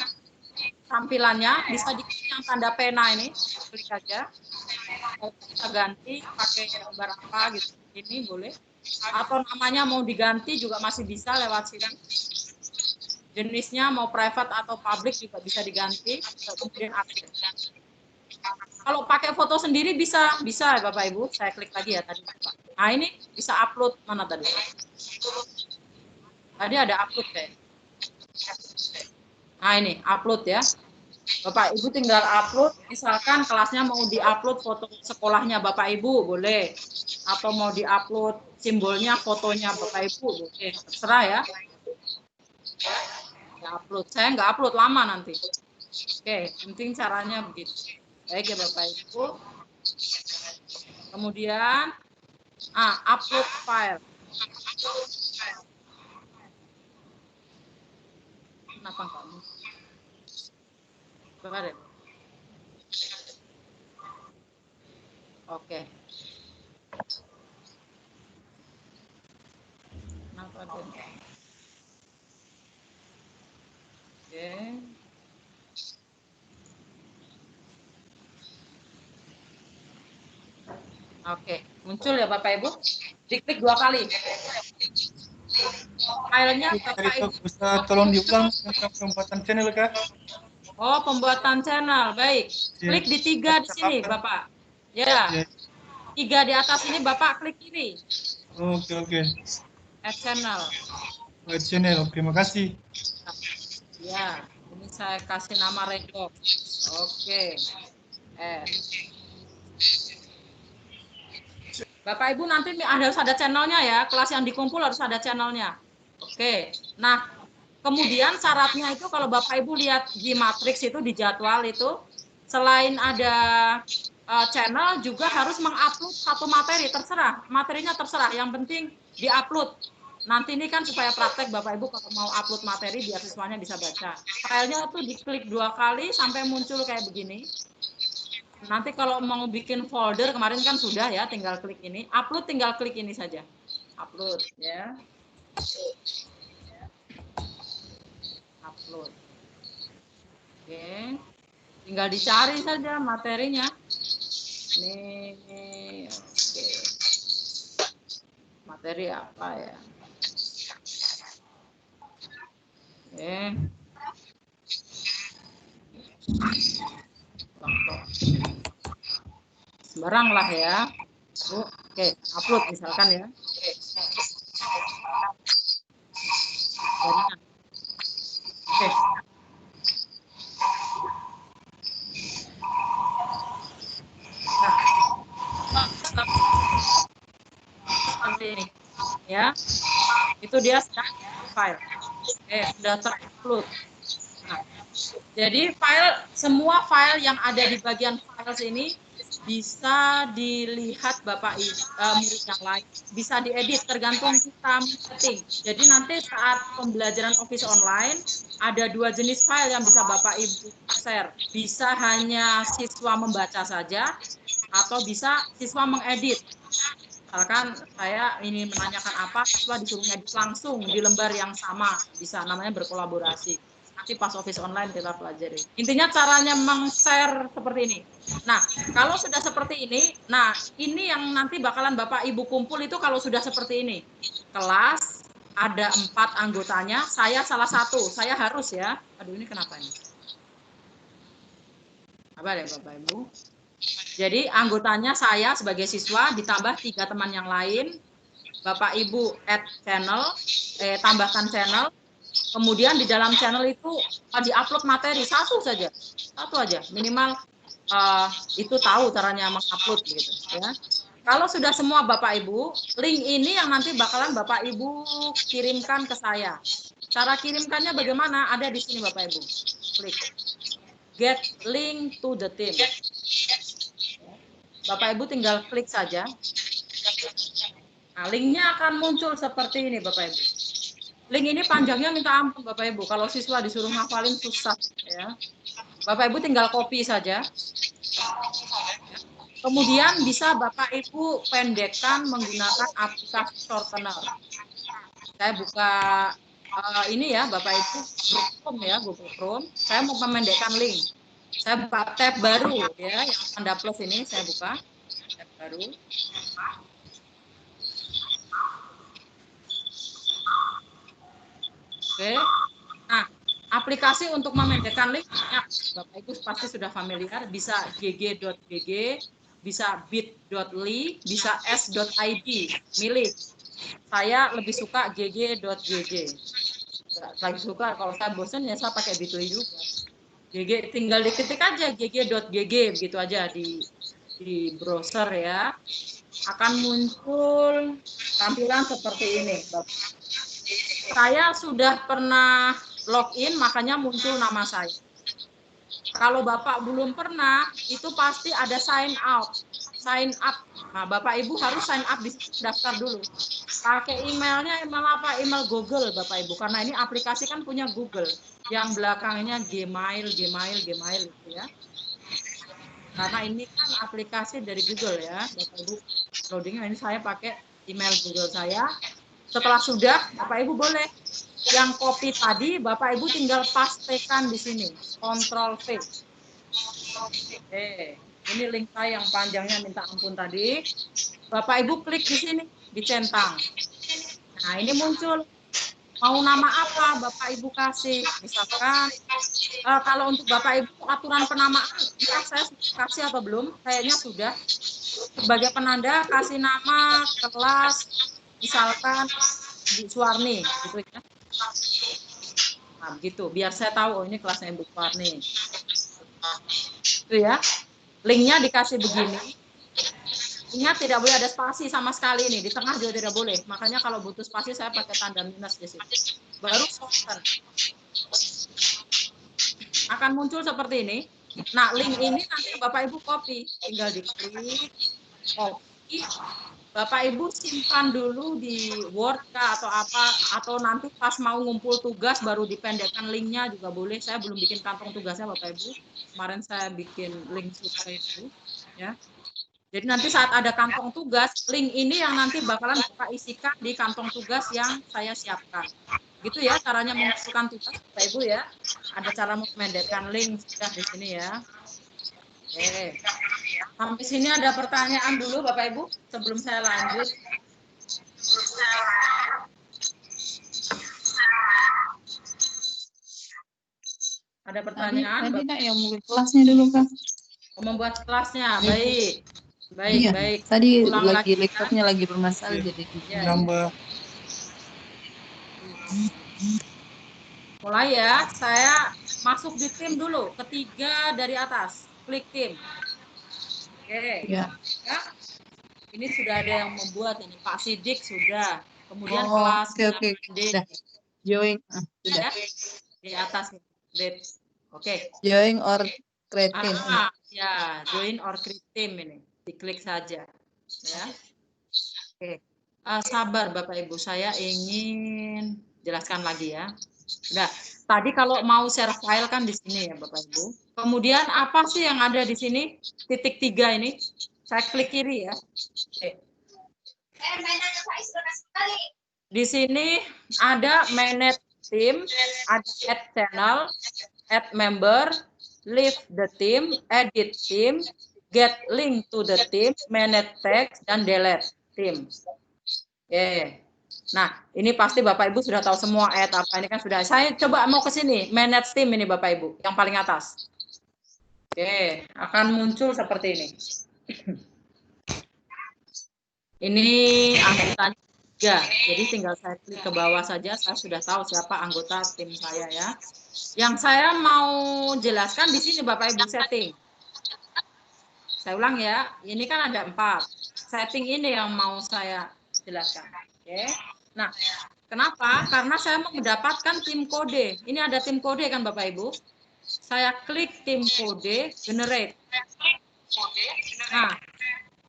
tampilannya bisa diklik yang tanda pena ini, klik aja. Kita ganti pakai gambar apa gitu, ini boleh. atau namanya mau diganti juga masih bisa lewat sini. Jenisnya mau private atau public juga bisa diganti. Kemudian aktif. Kalau pakai foto sendiri bisa ya Bapak Ibu. Saya klik lagi ya tadi. Nah ini bisa upload mana tadi? Tadi ada upload kayak. Nah ini upload ya. Bapak Ibu tinggal upload, misalkan kelasnya mau diupload foto sekolahnya Bapak Ibu, boleh. Atau mau diupload simbolnya, fotonya Bapak Ibu, boleh. Terserah ya. Ya upload. Saya nggak upload lama nanti. Oke, penting caranya begitu. Baik ya Bapak Ibu. Kemudian, upload file. Kenapa enggak? Coba deh. Oke. Kenapa deh? Oke. Oke, muncul ya Bapak Ibu. Diklik 2 kali. Filenya Bapak Ibu. Bisa tolong diulang tentang pembuatan channel Kak? Oh, pembuatan channel. Baik. Klik di 3 di sini, Bapak. Ya. 3 di atas ini Bapak klik kiri. Oke. Add channel. Add channel. Oke, makasih. Ya, ini saya kasih nama Redox. Oke. Bapak Ibu nanti harus ada channelnya ya. Kelas yang dikumpul harus ada channelnya. Oke. Nah, kemudian syaratnya itu kalau Bapak Ibu lihat di matriks itu di jadwal itu selain ada channel juga harus mengupload satu materi, terserah. Materinya terserah, yang penting diupload. Nanti ini kan supaya praktek Bapak Ibu kalau mau upload materi biar siswanya bisa baca. Filenya tuh diklik 2 kali sampai muncul kayak begini. Nanti kalau mau bikin folder kemarin kan sudah ya, tinggal klik ini. Upload tinggal klik ini saja. Upload ya. Upload. Oke. Tinggal dicari saja materinya. Ini oke. Materi apa ya? Oke. Sembarang lah ya. Oke, upload misalkan ya. Oke. Seperti ini ya, itu dia file. Sudah terupload. Nah, jadi semua file yang ada di bagian files ini bisa dilihat Bapak murid yang lain, bisa diedit tergantung kita setting. Jadi nanti saat pembelajaran Office online ada 2 jenis file yang bisa Bapak Ibu share. Bisa hanya siswa membaca saja atau bisa siswa mengedit. Misalkan saya ini menanyakan apa, siswa disuruh ngedit langsung di lembar yang sama, bisa, namanya berkolaborasi. Nanti pas Office online kita pelajari. Intinya caranya meng-share seperti ini. Nah, kalau sudah seperti ini, nah ini yang nanti bakalan Bapak Ibu kumpul itu kalau sudah seperti ini. Kelas ada 4 anggotanya, saya salah satu, saya harus ya. Aduh ini kenapa ini? Apa ya Bapak Ibu? Jadi anggotanya saya sebagai siswa ditambah 3 teman yang lain. Bapak Ibu add channel, tambahkan channel. Kemudian di dalam channel itu di-upload materi satu saja. Satu aja, minimal itu tahu caranya mengupload gitu ya. Kalau sudah semua Bapak Ibu, link ini yang nanti bakalan Bapak Ibu kirimkan ke saya. Cara kirimkannya bagaimana? Ada di sini Bapak Ibu. Klik. Get link to the team. Bapak Ibu tinggal klik saja. Nah, linknya akan muncul seperti ini Bapak Ibu. Link ini panjangnya minta ampun Bapak Ibu. Kalau siswa disuruh ngafalin susah ya. Bapak Ibu tinggal copy saja. Kemudian bisa Bapak Ibu pendekkan menggunakan aplikasi shortener. Saya buka ini ya Bapak Ibu, Chrome ya, Google Chrome. Saya mau memendekkan link. Saya buka tab baru ya, yang tanda plus ini saya buka tab baru. Oke. Nah, aplikasi untuk memindahkan link, Bapak Ibu pasti sudah familiar, bisa gg.gg, bisa bit.ly, bisa s.id, milih. Saya lebih suka gg.gg. Lagi suka, kalau saya bosan ya saya pakai bit.ly juga. GG tinggal diketik aja gg.gg, begitu aja di browser ya. Akan muncul tampilan seperti ini, Bapak. Saya sudah pernah login, makanya muncul nama saya. Kalau Bapak belum pernah, itu pasti ada sign out, sign up. Nah, Bapak Ibu harus sign up di situ, daftar dulu. Pakai emailnya, email apa? Email Google, Bapak Ibu. Karena ini aplikasi kan punya Google. Yang belakangnya Gmail gitu ya. Karena ini kan aplikasi dari Google ya, Bapak Ibu. Loadingnya ini saya pakai email Google saya. Setelah sudah, Bapak Ibu boleh yang copy tadi, Bapak Ibu tinggal pastekan di sini, Ctrl V. Ini link saya yang panjangnya minta ampun tadi. Bapak Ibu klik di sini, dicentang. Nah, ini muncul. Mau nama apa Bapak Ibu kasih? Misalkan kalau untuk Bapak Ibu aturan penamaan, entah saya kasih atau belum, kayaknya sudah. Sebagai penanda kasih nama kelas, misalkan Bu Suwarni, gitu ya. Nah, begitu. Biar saya tahu, oh ini kelasnya Bu Suwarni. Itu ya. Linknya dikasih begini. Ingat tidak boleh ada spasi sama sekali nih, di tengah juga tidak boleh. Makanya kalau butuh spasi saya pakai tanda minus di sini. Baru open. Akan muncul seperti ini. Nah, link ini nanti Bapak Ibu copy, tinggal diklik, copy. Bapak Ibu simpan dulu di Word kah atau apa, atau nanti pas mau ngumpul tugas baru dipendekkan linknya juga boleh. Saya belum bikin kantong tugasnya Bapak Ibu. Kemarin saya bikin link sudah itu, ya. Jadi nanti saat ada kantong tugas, link ini yang nanti bakalan Bapak isikan di kantong tugas yang saya siapkan. Gitu ya caranya memasukkan tugas Bapak Ibu ya. Ada cara memendekkan link sudah di sini ya. Oke. Sampai sini ada pertanyaan dulu Bapak Ibu sebelum saya lanjut. Ada pertanyaan? Tadi Kak yang membuat kelasnya dulu Kak. Membuat kelasnya, baik. Baik, iya, baik. Tadi Ulang lagi lagi, laptopnya lagi bermasalah Iya. jadi Ya, Nambah. mulai ya, saya masuk di tim dulu, ketiga dari atas, klik tim. Oke, ya. ya. Ini sudah ada yang membuat ini, Pak Sidik sudah, kemudian Oh, kelas oke. Sudah. Join, sudah. Ya, di atas nih, oke. Join or create team. Ya, join or create team ini, diklik saja, ya. Oke, sabar Bapak Ibu, saya ingin jelaskan lagi ya. Udah, tadi kalau mau share file kan di sini ya Bapak Ibu. Kemudian apa sih yang ada di sini? Titik 3 ini. Saya klik kiri ya. Oke. Di sini ada manage team, ada add channel, add member, leave the team, edit team, get link to the team, manage text, dan delete team. Oke. Nah, ini pasti Bapak Ibu sudah tahu semua add apa ini kan sudah. Saya coba mau ke sini, manage team ini Bapak Ibu, yang paling atas. Oke, akan muncul seperti ini. Ini anggotanya 3, jadi tinggal saya klik ke bawah saja, saya sudah tahu siapa anggota tim saya ya. Yang saya mau jelaskan di sini Bapak Ibu setting. Saya ulang ya, ini kan ada 4. Setting ini yang mau saya jelaskan. Oke. Nah, kenapa? Karena saya mau mendapatkan tim kode. Ini ada tim kode kan Bapak Ibu. Saya klik tim kode, generate. Nah,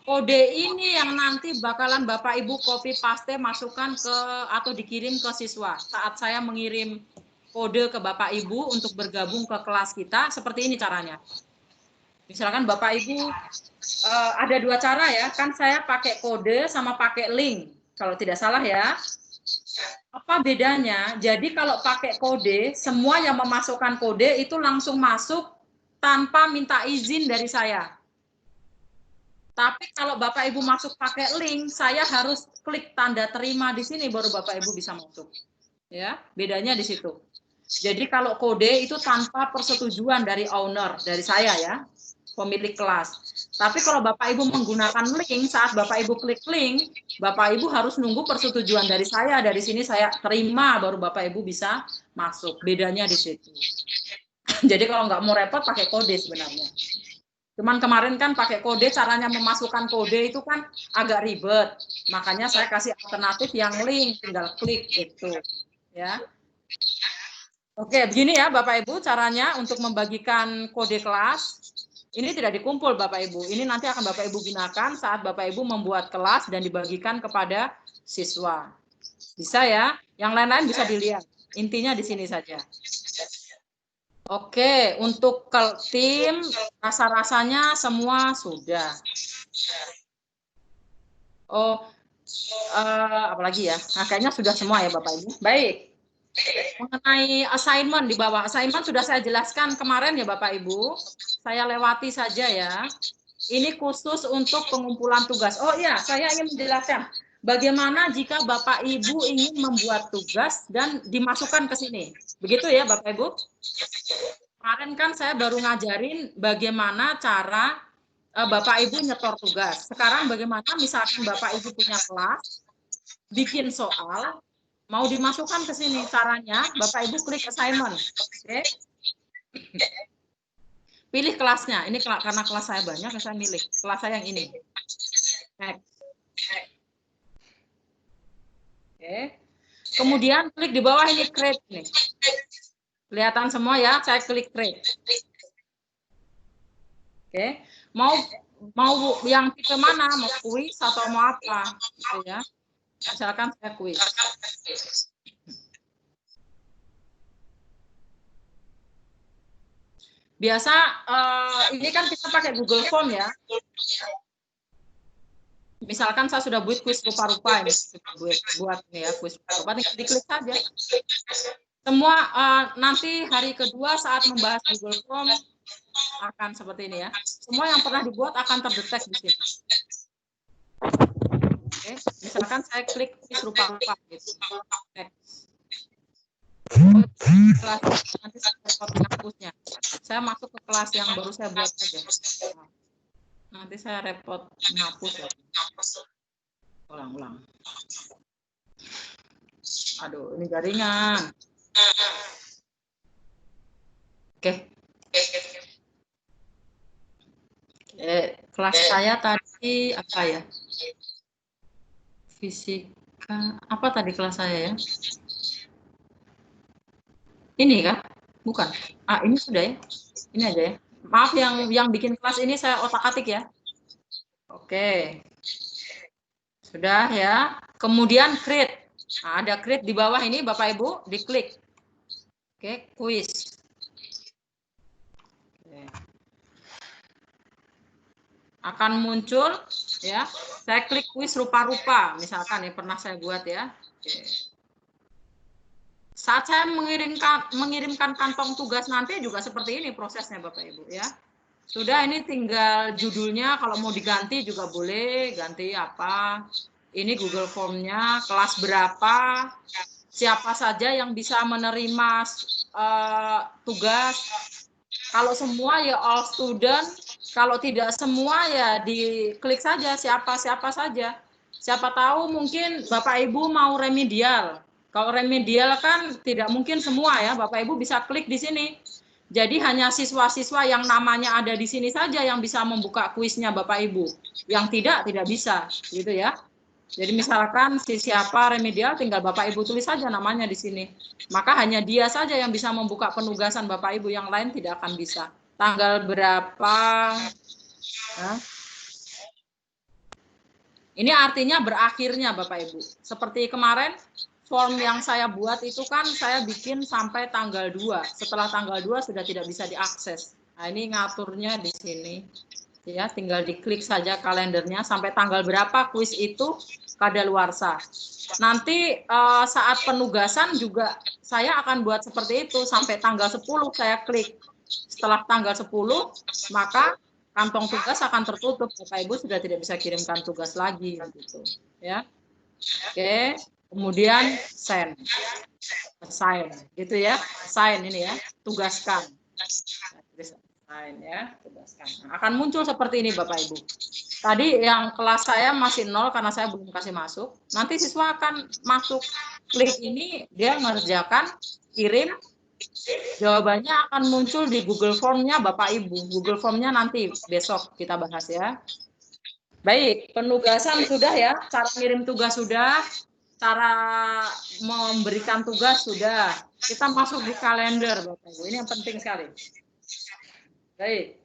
kode ini yang nanti bakalan Bapak Ibu copy paste masukkan ke atau dikirim ke siswa. Saat saya mengirim kode ke Bapak Ibu untuk bergabung ke kelas kita, seperti ini caranya. Misalkan Bapak Ibu ada 2 cara ya, kan saya pakai kode sama pakai link. Kalau tidak salah ya. Apa bedanya? Jadi kalau pakai kode, semua yang memasukkan kode itu langsung masuk tanpa minta izin dari saya. Tapi kalau Bapak Ibu masuk pakai link, saya harus klik tanda terima di sini baru Bapak Ibu bisa masuk. Ya, bedanya di situ. Jadi kalau kode itu tanpa persetujuan dari owner, dari saya ya, pemilik kelas. Tapi kalau Bapak Ibu menggunakan link, saat Bapak Ibu klik link, Bapak Ibu harus nunggu persetujuan dari saya. Dari sini saya terima, baru Bapak Ibu bisa masuk. Bedanya di situ. Jadi kalau nggak mau repot, pakai kode sebenarnya. Cuman kemarin kan pakai kode, caranya memasukkan kode itu kan agak ribet. Makanya saya kasih alternatif yang link, tinggal klik gitu. Ya. Oke, begini ya Bapak Ibu caranya untuk membagikan kode kelas. Ini tidak dikumpul Bapak Ibu. Ini nanti akan Bapak Ibu gunakan saat Bapak Ibu membuat kelas dan dibagikan kepada siswa. Bisa ya? Yang lain-lain bisa dilihat. Intinya di sini saja. Oke, untuk tim rasa-rasanya semua sudah. Oh, apalagi ya? Nah, kayaknya sudah semua ya Bapak Ibu. Baik. Mengenai assignment di bawah, assignment sudah saya jelaskan kemarin ya Bapak Ibu. Saya lewati saja ya. Ini khusus untuk pengumpulan tugas. Oh iya, saya ingin menjelaskan bagaimana jika Bapak Ibu ingin membuat tugas dan dimasukkan ke sini. Begitu ya Bapak Ibu? Kemarin kan saya baru ngajarin bagaimana cara Bapak Ibu nyetor tugas. Sekarang bagaimana misalkan Bapak Ibu punya kelas, bikin soal, mau dimasukkan ke sini. Caranya Bapak Ibu klik assignment. Oke. Pilih kelasnya. Ini karena kelas saya banyak, saya milih kelas saya yang ini. Next. Oke. Kemudian klik di bawah ini create nih. Kelihatan semua ya, saya klik create. Oke. Mau yang tipe mana? Mau kuis atau mau apa? Gitu ya. Misalkan saya kuis. Biasa ini kan kita pakai Google Form ya. Misalkan saya sudah buat kuis rupa-rupa ini, buat nih ya kuis rupa-rupa, tinggal diklik saja. Semua nanti hari kedua saat membahas Google Form akan seperti ini ya. Semua yang pernah dibuat akan terdetek di sini. Oke, misalkan saya klik kuis rupa-rupa gitu. Kelas nanti saya repot menghapusnya. Saya masuk ke kelas yang baru saya buat saja. Nanti saya repot menghapus ya. Ulang-ulang. Aduh, ini jaringan. Oke. Kelas saya tadi apa ya? Fisika. Apa tadi kelas saya ya? Ini kah? Bukan. Ah, ini sudah ya. Ini aja ya. Maaf yang bikin kelas ini saya otak-atik ya. Oke. Sudah ya. Kemudian create. Nah, ada create di bawah ini Bapak Ibu, diklik. Oke, kuis. Oke. Akan muncul ya. Saya klik kuis rupa-rupa misalkan ya pernah saya buat ya. Oke. Saat saya mengirimkan kantong tugas nanti juga seperti ini prosesnya Bapak Ibu ya. Sudah, ini tinggal judulnya, kalau mau diganti juga boleh, ganti apa. Ini Google Form-nya, kelas berapa, siapa saja yang bisa menerima tugas. Kalau semua ya all student, kalau tidak semua ya diklik saja siapa saja. Siapa tahu mungkin Bapak Ibu mau remedial. Kalau remedial kan tidak mungkin semua ya, Bapak Ibu bisa klik di sini. Jadi hanya siswa-siswa yang namanya ada di sini saja yang bisa membuka kuisnya Bapak Ibu. Yang tidak bisa, gitu ya. Jadi misalkan siapa remedial tinggal Bapak Ibu tulis saja namanya di sini. Maka hanya dia saja yang bisa membuka penugasan Bapak Ibu, yang lain tidak akan bisa. Tanggal berapa? Ya. Ini artinya berakhirnya Bapak Ibu. Seperti kemarin form yang saya buat itu kan saya bikin sampai tanggal 2. Setelah tanggal 2 sudah tidak bisa diakses. Nah, ini ngaturnya di sini. Ya, tinggal diklik saja kalendernya sampai tanggal berapa kuis itu kadaluarsa. Nanti saat penugasan juga saya akan buat seperti itu sampai tanggal 10 saya klik. Setelah tanggal 10 maka kantong tugas akan tertutup. Bapak Ibu sudah tidak bisa kirimkan tugas lagi gitu ya. Oke, kemudian send. Assign gitu ya. Assign ini ya, tugaskan. Assign ya, tugaskan. Nah, akan muncul seperti ini Bapak Ibu. Tadi yang kelas saya masih 0 karena saya belum kasih masuk. Nanti siswa akan masuk klik ini, dia mengerjakan, kirim, jawabannya akan muncul di Google Form-nya Bapak Ibu. Google Form-nya nanti besok kita bahas ya. Baik, penugasan sudah ya, cara kirim tugas sudah, cara memberikan tugas sudah. Kita masuk di kalender Bapak Ibu. Ini yang penting sekali. Baik.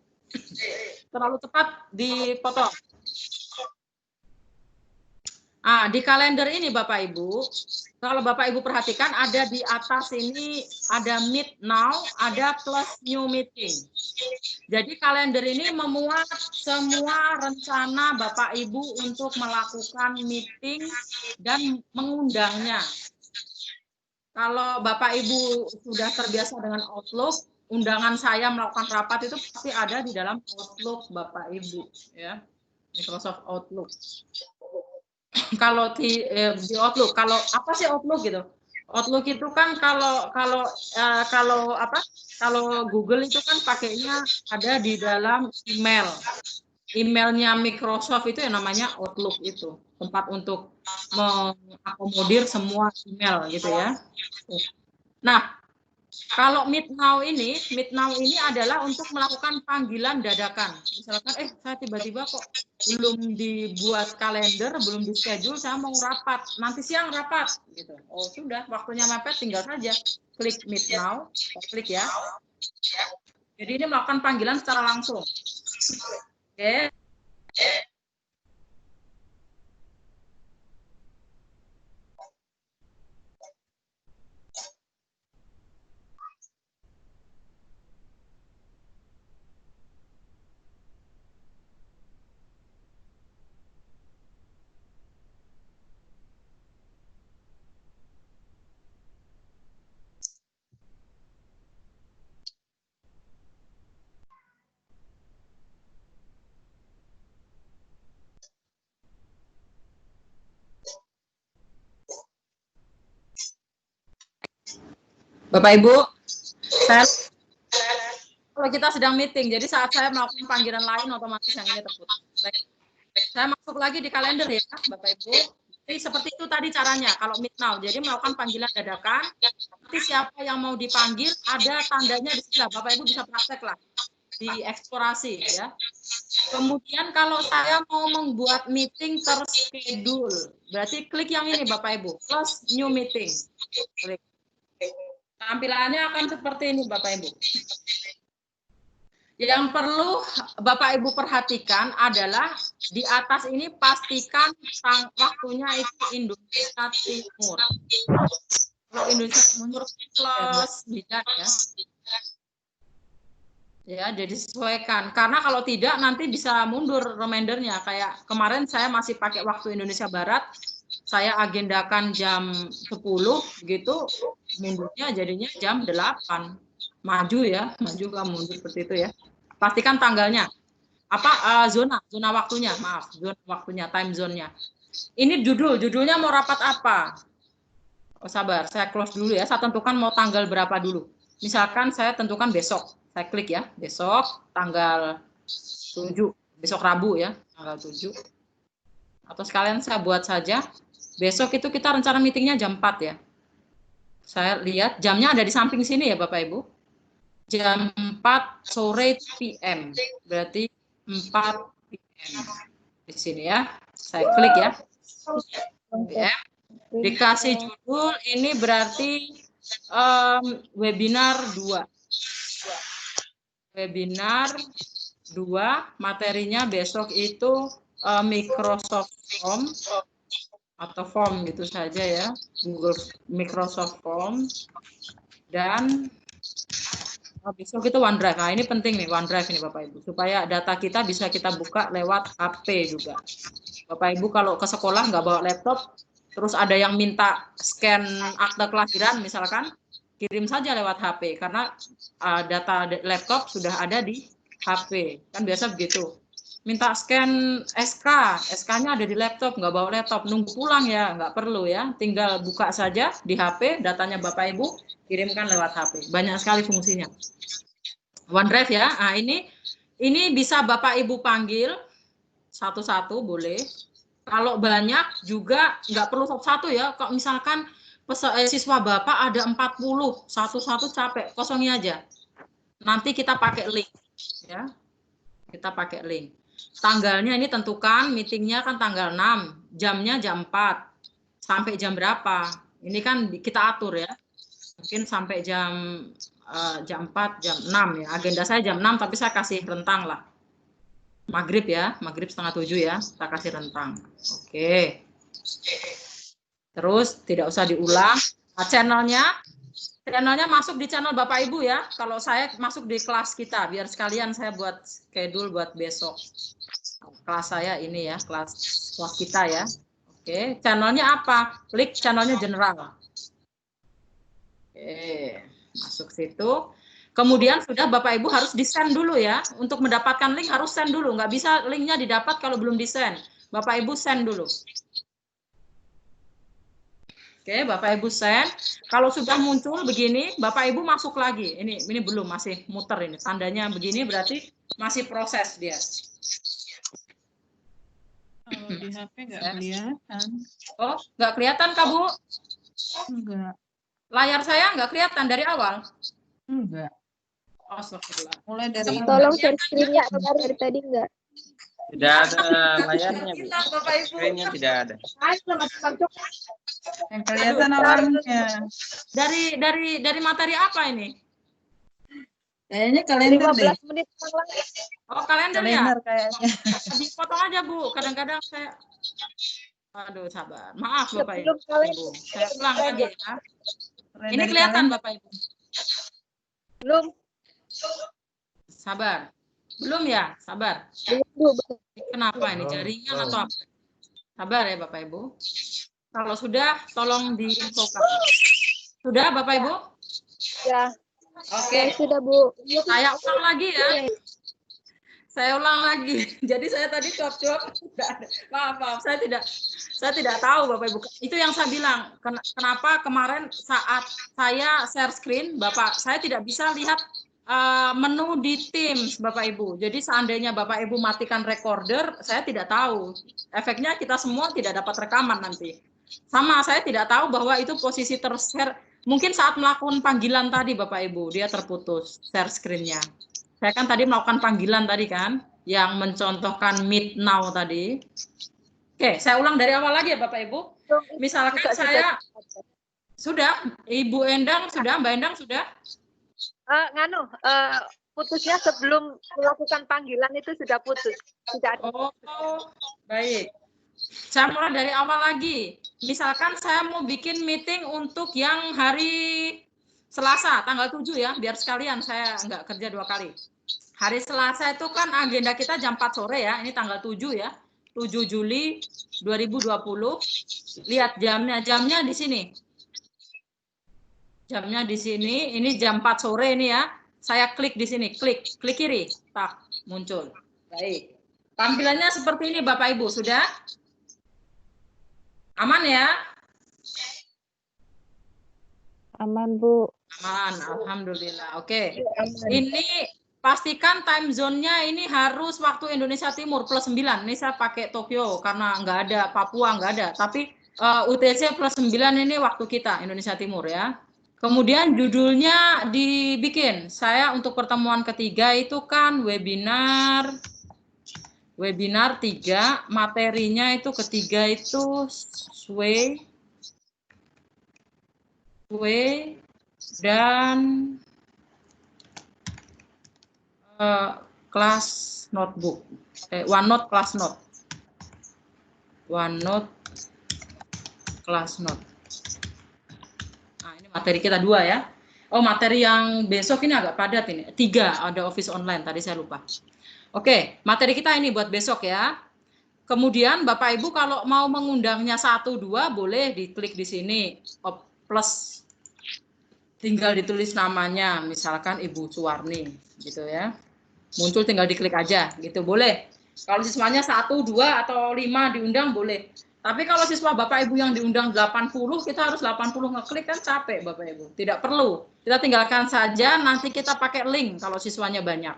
Terlalu cepat dipotong. Di kalender ini Bapak Ibu, kalau Bapak Ibu perhatikan ada di atas ini ada meet now, ada plus new meeting. Jadi kalender ini memuat semua rencana Bapak Ibu untuk melakukan meeting dan mengundangnya. Kalau Bapak Ibu sudah terbiasa dengan Outlook, undangan saya melakukan rapat itu pasti ada di dalam Outlook Bapak Ibu ya, Microsoft Outlook. Kalau di Outlook, kalau apa sih Outlook gitu? Outlook itu kan kalau Google itu kan pakainya ada di dalam email. Emailnya Microsoft itu yang namanya Outlook itu, tempat untuk mengakomodir semua email gitu ya. Nah, kalau Meet Now ini adalah untuk melakukan panggilan dadakan. Misalkan, saya tiba-tiba kok belum dibuat kalender, belum di schedule, saya mau rapat. Nanti siang rapat, gitu. Oh sudah, waktunya mepet, tinggal saja klik Meet Now, klik ya. Jadi ini melakukan panggilan secara langsung. Oke. Bapak Ibu, kalau kita sedang meeting, jadi saat saya melakukan panggilan lain otomatis yang ini terputus. Saya masuk lagi di kalender ya, Bapak Ibu. Jadi seperti itu tadi caranya kalau Meet Now. Jadi melakukan panggilan dadakan. Nanti siapa yang mau dipanggil ada tandanya di sebelah. Bapak Ibu bisa praktek lah di eksplorasi ya. Kemudian kalau saya mau membuat meeting terschedule, berarti klik yang ini Bapak Ibu, plus new meeting. Klik. Tampilannya akan seperti ini Bapak Ibu. Yang perlu Bapak Ibu perhatikan adalah di atas ini pastikan waktunya itu Indonesia Timur. Kalau Indonesia Timur plus beda ya. Ya, jadi sesuaikan. Karena kalau tidak nanti bisa mundur remindernya. Kayak kemarin saya masih pakai waktu Indonesia Barat. Saya agendakan jam 10 gitu, mundurnya jadinya jam 8. Maju ya, maju ke mundur seperti itu ya. Pastikan tanggalnya. Zona waktunya, maaf, zona waktunya, time zone-nya. Ini judulnya mau rapat apa? Oh, sabar, saya close dulu ya. Saya tentukan mau tanggal berapa dulu. Misalkan saya tentukan besok. Saya klik ya, besok tanggal 7, besok Rabu ya, tanggal 7. Atau sekalian saya buat saja. Besok itu kita rencana meetingnya jam 4 ya. Saya lihat jamnya ada di samping sini ya Bapak Ibu. Jam 4 sore PM. Berarti 4 PM. Di sini ya. Saya klik ya. PM. Dikasih judul ini berarti webinar 2. Webinar 2, materinya besok itu Microsoft Form atau form gitu saja ya, Google Microsoft Form, dan besok itu OneDrive. Nah ini penting nih OneDrive ini Bapak Ibu, supaya data kita bisa kita buka lewat HP juga. Bapak Ibu kalau ke sekolah nggak bawa laptop, terus ada yang minta scan akte kelahiran misalkan, kirim saja lewat HP karena data laptop sudah ada di HP. Kan biasa begitu. Minta scan SK, SK-nya ada di laptop, nggak bawa laptop, nunggu pulang ya, nggak perlu ya. Tinggal buka saja di HP, datanya Bapak Ibu, kirimkan lewat HP. Banyak sekali fungsinya. OneDrive ya, nah ini bisa Bapak Ibu panggil satu-satu boleh. Kalau banyak juga nggak perlu satu-satu ya. Kalau misalkan siswa Bapak ada 40, satu-satu capek, kosongin aja. Nanti kita pakai link ya. Kita pakai link. Tanggalnya ini tentukan, meetingnya kan tanggal 6, jamnya jam 4. Sampai jam berapa? Ini kan kita atur ya. Mungkin sampai jam 4, jam 6 ya. Agenda saya jam 6, tapi saya kasih rentang lah. Maghrib ya, maghrib 6:30 ya. Kita kasih rentang. Oke. Terus tidak usah diulang. Nah, channelnya masuk di channel Bapak Ibu ya. Kalau saya masuk di kelas kita, biar sekalian saya buat schedule buat besok. Kelas saya ini ya, kelas kita ya. Oke, channelnya apa? Klik channelnya general. Oke, masuk situ. Kemudian sudah Bapak Ibu harus di-send dulu ya. Untuk mendapatkan link harus send dulu. Nggak bisa linknya didapat kalau belum di-send. Bapak Ibu send dulu. Oke, Bapak Ibu send. Kalau sudah muncul begini, Bapak Ibu masuk lagi. Ini belum, masih muter ini. Tandanya begini berarti masih proses dia. Kalau di HP nggak kelihatan. Oh, nggak kelihatan Kak Bu? Enggak. Layar saya nggak kelihatan dari awal? Enggak. Oh, astagfirullah. Mulai dari Tolong share screen-nya dari tadi enggak? Tidak ada layarnya, Bu. Bapak Ibu. Screen-nya tidak ada. yang kelihatan orangnya. Dari materi apa ini? Kayaknya kalender deh. 15 menit yang lalu. Oh, kalender ya? Kalender kayaknya. Dipotong aja Bu. Kadang-kadang saya. Aduh, sabar. Maaf Bapak Ibu. Sebelum kalender. Saya ulang lagi ya. Mulai Ini dari kelihatan kalender. Bapak Ibu. Belum. Sabar. Belum ya? Sabar. Belum. Kenapa ini? Jaringan atau apa? Sabar ya Bapak Ibu. Kalau sudah, tolong diinfokan. Sudah Bapak Ibu? Ya. Oke. Sudah Bu. Saya ulang lagi ya. Saya ulang lagi. Jadi saya tadi cuap-cuap. Maaf. Saya tidak tahu Bapak Ibu. Itu yang saya bilang. Kenapa kemarin saat saya share screen, Bapak, saya tidak bisa lihat menu di Teams Bapak Ibu. Jadi seandainya Bapak Ibu matikan recorder, saya tidak tahu. Efeknya kita semua tidak dapat rekaman nanti. Sama, saya tidak tahu bahwa itu posisi ter-share. Mungkin saat melakukan panggilan tadi Bapak Ibu, dia terputus share screen-nya. Saya kan tadi melakukan panggilan tadi kan, yang mencontohkan meet now tadi. Oke, saya ulang dari awal lagi ya Bapak Ibu. Misalkan saya sudah, Ibu Endang sudah, Mbak Endang sudah. Putusnya sebelum melakukan panggilan itu sudah putus. Tidak ada. Oh, baik. Saya mulai dari awal lagi. Misalkan saya mau bikin meeting untuk yang hari Selasa, tanggal 7 ya, biar sekalian saya nggak kerja 2 kali. Hari Selasa itu kan agenda kita jam 4 sore ya, ini tanggal 7 ya, 7 Juli 2020. Lihat jamnya di sini. Jamnya di sini, ini jam 4 sore ini ya. Saya klik di sini, klik kiri, tak muncul. Baik. Tampilannya seperti ini Bapak Ibu, sudah? Aman ya? Aman Bu. Aman, alhamdulillah. Oke. Ini pastikan time zone-nya ini harus waktu Indonesia Timur +9. Ini saya pakai Tokyo karena nggak ada Papua, nggak ada. Tapi UTC +9 ini waktu kita Indonesia Timur ya. Kemudian judulnya dibikin. Saya untuk pertemuan ketiga itu kan webinar 3, materinya itu ketiga itu sway dan kelas notebook, OneNote kelas note, OneNote kelas note. Nah ini materi kita 2 ya. Oh materi yang besok ini agak padat ini, 3 ada Office Online tadi saya lupa. Oke, materi kita ini buat besok ya. Kemudian Bapak Ibu kalau mau mengundangnya 1-2 boleh diklik di sini plus, tinggal ditulis namanya, misalkan Ibu Suwarni, gitu ya. muncul tinggal diklik aja gitu, boleh. Kalau siswanya 1, 2 atau 5 diundang boleh. Tapi kalau siswa Bapak Ibu yang diundang 80, kita harus 80 ngeklik kan capek Bapak Ibu. Tidak perlu. Kita tinggalkan saja, nanti kita pakai link kalau siswanya banyak.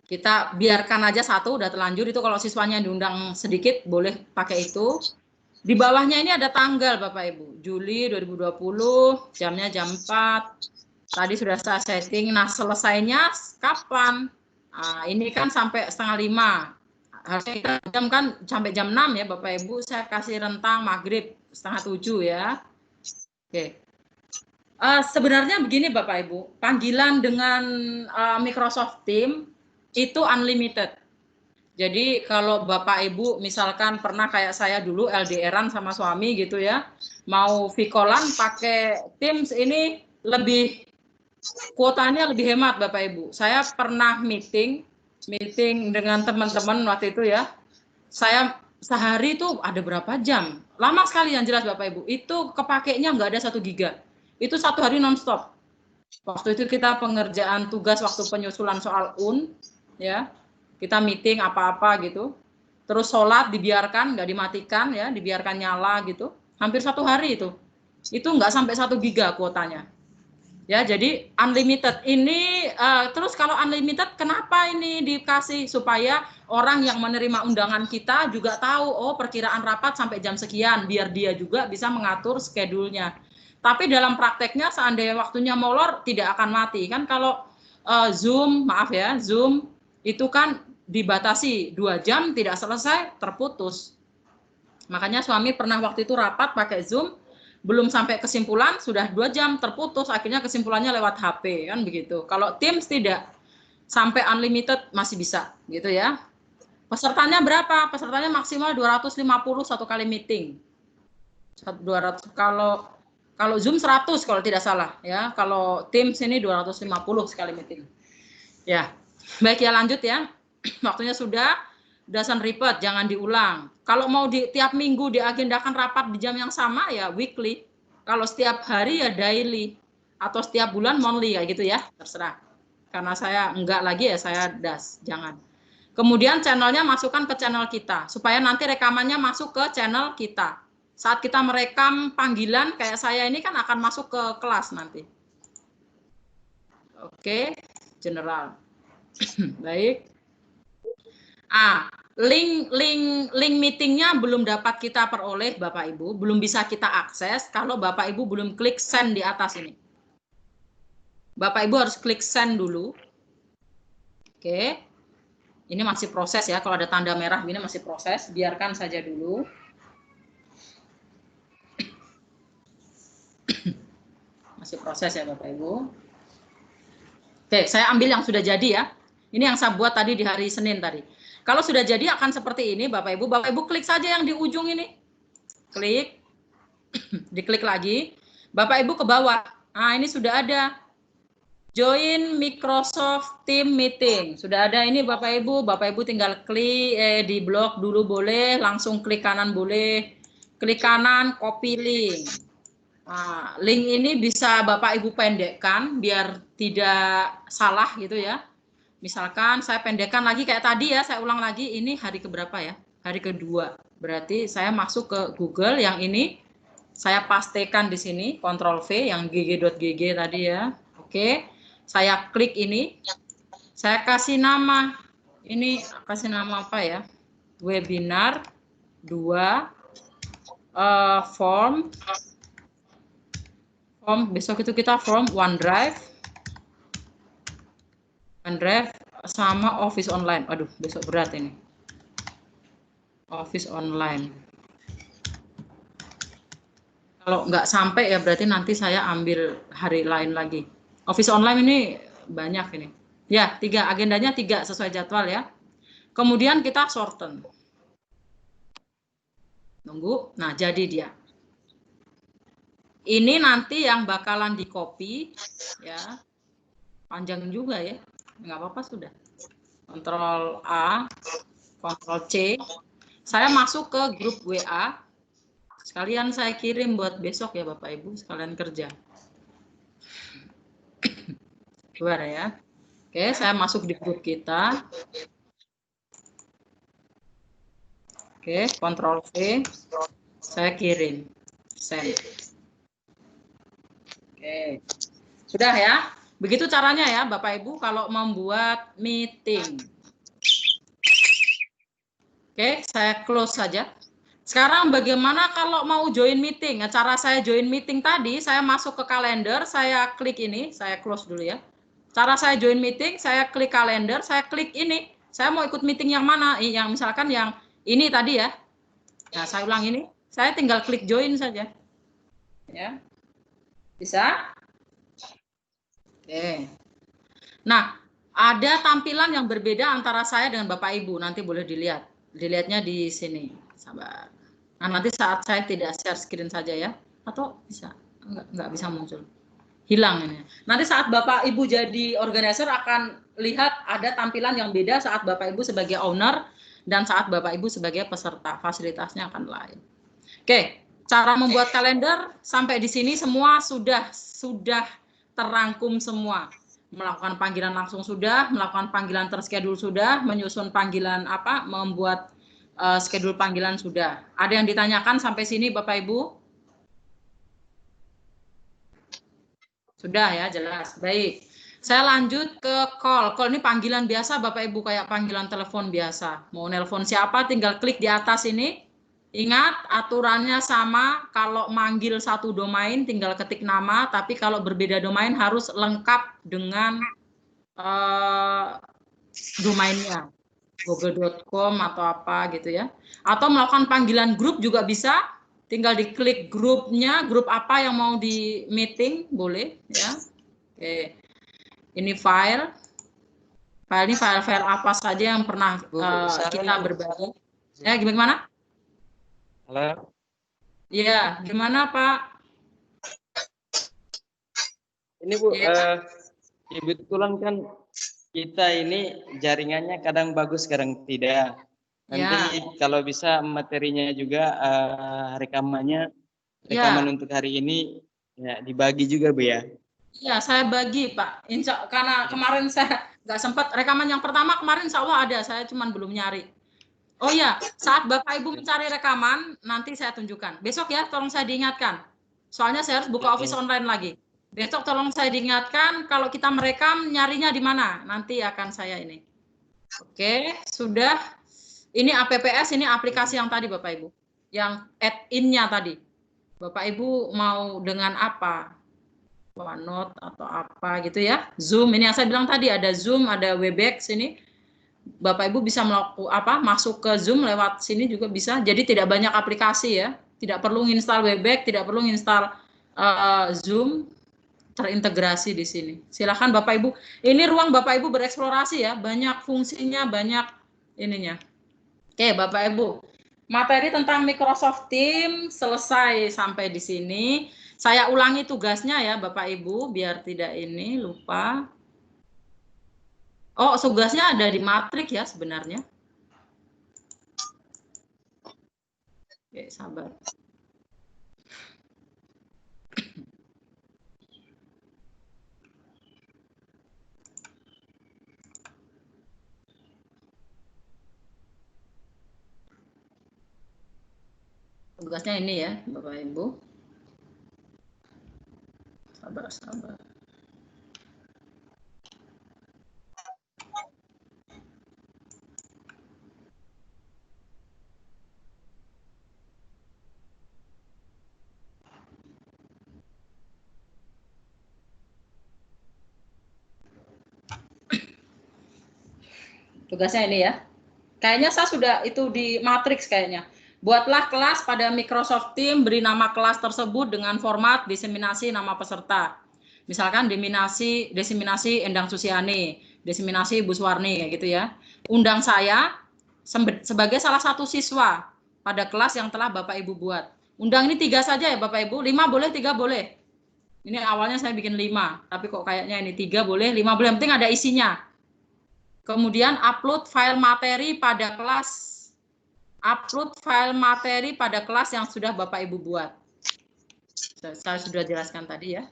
Kita biarkan aja 1 udah terlanjur, itu kalau siswanya diundang sedikit boleh pakai itu. Di bawahnya ini ada tanggal Bapak Ibu. Juli 2020, jamnya jam 4. Tadi sudah saya setting. Nah, selesainya kapan? Nah, ini kan sampai 4:30. Harusnya jam kan sampai jam 6 ya Bapak Ibu. Saya kasih rentang maghrib 6:30 ya. Oke. Sebenarnya begini Bapak Ibu, panggilan dengan Microsoft Teams itu unlimited. Jadi kalau Bapak Ibu misalkan pernah kayak saya dulu LDRan sama suami gitu ya, mau vikolan pakai Teams ini lebih kuotanya lebih hemat Bapak Ibu. Saya pernah meeting dengan teman-teman waktu itu ya. Saya sehari itu ada berapa jam? Lama sekali yang jelas Bapak Ibu. Itu kepakainya nggak ada 1 giga. Itu 1 hari nonstop. Waktu itu kita pengerjaan tugas waktu penyusulan soal UN ya. Kita meeting apa-apa gitu. Terus sholat dibiarkan, nggak dimatikan ya, dibiarkan nyala gitu. Hampir 1 hari itu. Itu nggak sampai 1 giga kuotanya. Ya, jadi unlimited ini terus kalau unlimited kenapa ini dikasih supaya orang yang menerima undangan kita juga tahu oh perkiraan rapat sampai jam sekian biar dia juga bisa mengatur schedule-nya. Tapi dalam prakteknya seandainya waktunya molor tidak akan mati kan kalau Zoom, maaf ya, Zoom itu kan dibatasi 2 jam tidak selesai terputus. Makanya suami pernah waktu itu rapat pakai Zoom belum sampai kesimpulan sudah 2 jam terputus, akhirnya kesimpulannya lewat HP kan begitu. Kalau Teams tidak, sampai unlimited masih bisa gitu ya. Pesertanya berapa? Pesertanya maksimal 250 1 kali meeting. 200 kalau Zoom 100 kalau tidak salah ya. Kalau Teams ini 250 sekali meeting. Ya. Baik ya lanjut ya. Waktunya sudah doesn't repeat, jangan diulang. Kalau mau tiap minggu diagendakan rapat di jam yang sama ya weekly. Kalau setiap hari ya daily. Atau setiap bulan monthly kayak gitu ya, terserah. Karena saya enggak lagi ya saya das, jangan. Kemudian channelnya masukkan ke channel kita. Supaya nanti rekamannya masuk ke channel kita. Saat kita merekam panggilan kayak saya ini kan akan masuk ke kelas nanti. Oke, general. Baik. Link meetingnya belum dapat kita peroleh Bapak Ibu, belum bisa kita akses kalau Bapak Ibu belum klik send di atas ini. Bapak Ibu harus klik send dulu. Oke. Ini masih proses ya, kalau ada tanda merah ini masih proses, biarkan saja dulu. Masih proses ya Bapak Ibu. Oke, saya ambil yang sudah jadi ya. Ini yang saya buat tadi di hari Senin tadi. Kalau sudah jadi akan seperti ini Bapak Ibu klik saja yang di ujung ini. Klik. Diklik lagi. Bapak Ibu ke bawah. Nah, ini sudah ada. Join Microsoft Teams Meeting. Sudah ada ini Bapak Ibu tinggal klik di blok dulu boleh, langsung klik kanan boleh. Klik kanan, copy link. Nah, link ini bisa Bapak Ibu pendekkan biar tidak salah gitu ya. Misalkan saya pendekkan lagi kayak tadi ya, saya ulang lagi, ini hari keberapa ya? Hari kedua. Berarti saya masuk ke Google yang ini, saya pastekan di sini, Ctrl V yang gg.gg tadi ya. Oke, saya klik ini, saya kasih nama, ini kasih nama apa ya? Webinar 2, form, besok itu kita form OneDrive sama Office Online. Aduh, besok berat ini. Office Online. Kalau nggak sampai ya berarti nanti saya ambil hari lain lagi. Office Online ini banyak ini. Ya, 3 agendanya 3 sesuai jadwal ya. Kemudian kita shorten. Nunggu. Nah, jadi dia. Ini nanti yang bakalan di copy ya. Panjang juga ya. Nggak apa-apa sudah. Ctrl A, Ctrl C. Saya masuk ke grup WA. Sekalian saya kirim buat besok ya Bapak Ibu, sekalian kerja. Keluar ya. Oke, saya masuk di grup kita. Oke, Ctrl V. Saya kirim. Send. Oke. Sudah ya. Begitu caranya ya Bapak Ibu kalau membuat meeting. Oke, saya close saja. Sekarang bagaimana kalau mau join meeting? Nah, cara saya join meeting tadi, saya masuk ke kalender, saya klik ini, saya close dulu ya. Cara saya join meeting, saya klik kalender, saya klik ini. Saya mau ikut meeting yang mana? Yang misalkan yang ini tadi ya. Nah, saya ulang ini. Saya tinggal klik join saja. Ya. Bisa? Oke. Nah, ada tampilan yang berbeda antara saya dengan Bapak Ibu. Nanti boleh dilihat. Dilihatnya di sini. Sabar. Nah, nanti saat saya tidak share screen saja ya. Atau bisa? Enggak bisa muncul. Hilang ini. Nanti saat Bapak Ibu jadi organizer akan lihat ada tampilan yang beda saat Bapak Ibu sebagai owner dan saat Bapak Ibu sebagai peserta. Fasilitasnya akan lain. Oke, cara membuat kalender sampai di sini semua sudah terangkum semua. Melakukan panggilan langsung sudah, melakukan panggilan terschedule sudah, menyusun panggilan apa, membuat schedule panggilan sudah. Ada yang ditanyakan sampai sini Bapak Ibu? Sudah ya, jelas. Baik. Saya lanjut ke call. Call ini panggilan biasa Bapak Ibu, kayak panggilan telepon biasa. Mau nelpon siapa tinggal klik di atas ini. Ingat aturannya sama, kalau manggil satu domain tinggal ketik nama, tapi kalau berbeda domain harus lengkap dengan domainnya. Google.com atau apa gitu ya. Atau melakukan panggilan grup juga bisa, tinggal diklik grupnya, grup apa yang mau di meeting, boleh ya. Oke. Ini file ini file-file apa saja yang pernah kita berbagi. Ya, gimana? Halo. Iya, gimana Pak? Ini Bu, Ya. kebetulan kan kita ini jaringannya kadang bagus, kadang tidak. Nanti kalau bisa materinya juga rekaman untuk hari ini ya dibagi juga Bu ya. Iya, saya bagi Pak. Karena kemarin saya nggak sempat rekaman yang pertama kemarin insya Allah ada, saya cuman belum nyari. Oh ya, saat Bapak Ibu mencari rekaman, nanti saya tunjukkan. Besok ya, tolong saya diingatkan. Soalnya saya harus buka Office Online lagi. Besok tolong saya diingatkan, kalau kita merekam, nyarinya di mana? Nanti akan saya ini. Oke, sudah. Ini APPS, ini aplikasi yang tadi Bapak Ibu. Yang add-in-nya tadi. Bapak Ibu mau dengan apa? OneNote atau apa gitu ya. Zoom, ini yang saya bilang tadi, ada Zoom, ada Webex ini. Bapak Ibu bisa masuk ke Zoom lewat sini juga bisa. Jadi tidak banyak aplikasi ya. Tidak perlu install Webex, tidak perlu install Zoom, terintegrasi di sini. Silakan Bapak Ibu. Ini ruang Bapak Ibu bereksplorasi ya. Banyak fungsinya, banyak ininya. Oke, Bapak Ibu. Materi tentang Microsoft Teams selesai sampai di sini. Saya ulangi tugasnya ya Bapak Ibu biar tidak ini lupa. Oh, tugasnya ada di matrik ya sebenarnya. Oke, sabar. Tugasnya ini ya, Bapak Ibu. Sabar. Tugasnya ini ya. Kayaknya saya sudah itu di matriks kayaknya. Buatlah kelas pada Microsoft Teams, beri nama kelas tersebut dengan format diseminasi nama peserta. Misalkan diseminasi Endang Susiani, diseminasi Bu Suwarni kayak gitu ya. Undang saya sebagai salah satu siswa pada kelas yang telah Bapak Ibu buat. Undang ini 3 saja ya Bapak Ibu, 5 boleh, 3 boleh. Ini awalnya saya bikin 5, tapi kok kayaknya ini 3 boleh, 5 boleh, yang penting ada isinya. Kemudian upload file materi pada kelas. Upload file materi pada kelas yang sudah Bapak Ibu buat. Saya sudah jelaskan tadi ya.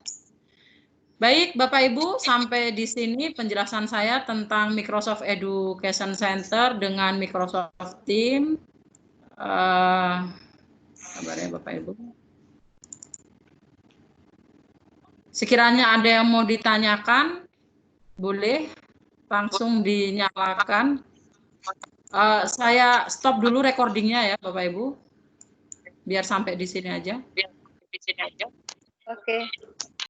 Baik, Bapak Ibu, sampai di sini penjelasan saya tentang Microsoft Education Center dengan Microsoft Teams. Kabarnya Bapak Ibu. Sekiranya ada yang mau ditanyakan, boleh langsung dinyalakan. Saya stop dulu recordingnya ya, Bapak Ibu. Biar sampai di sini aja. Oke.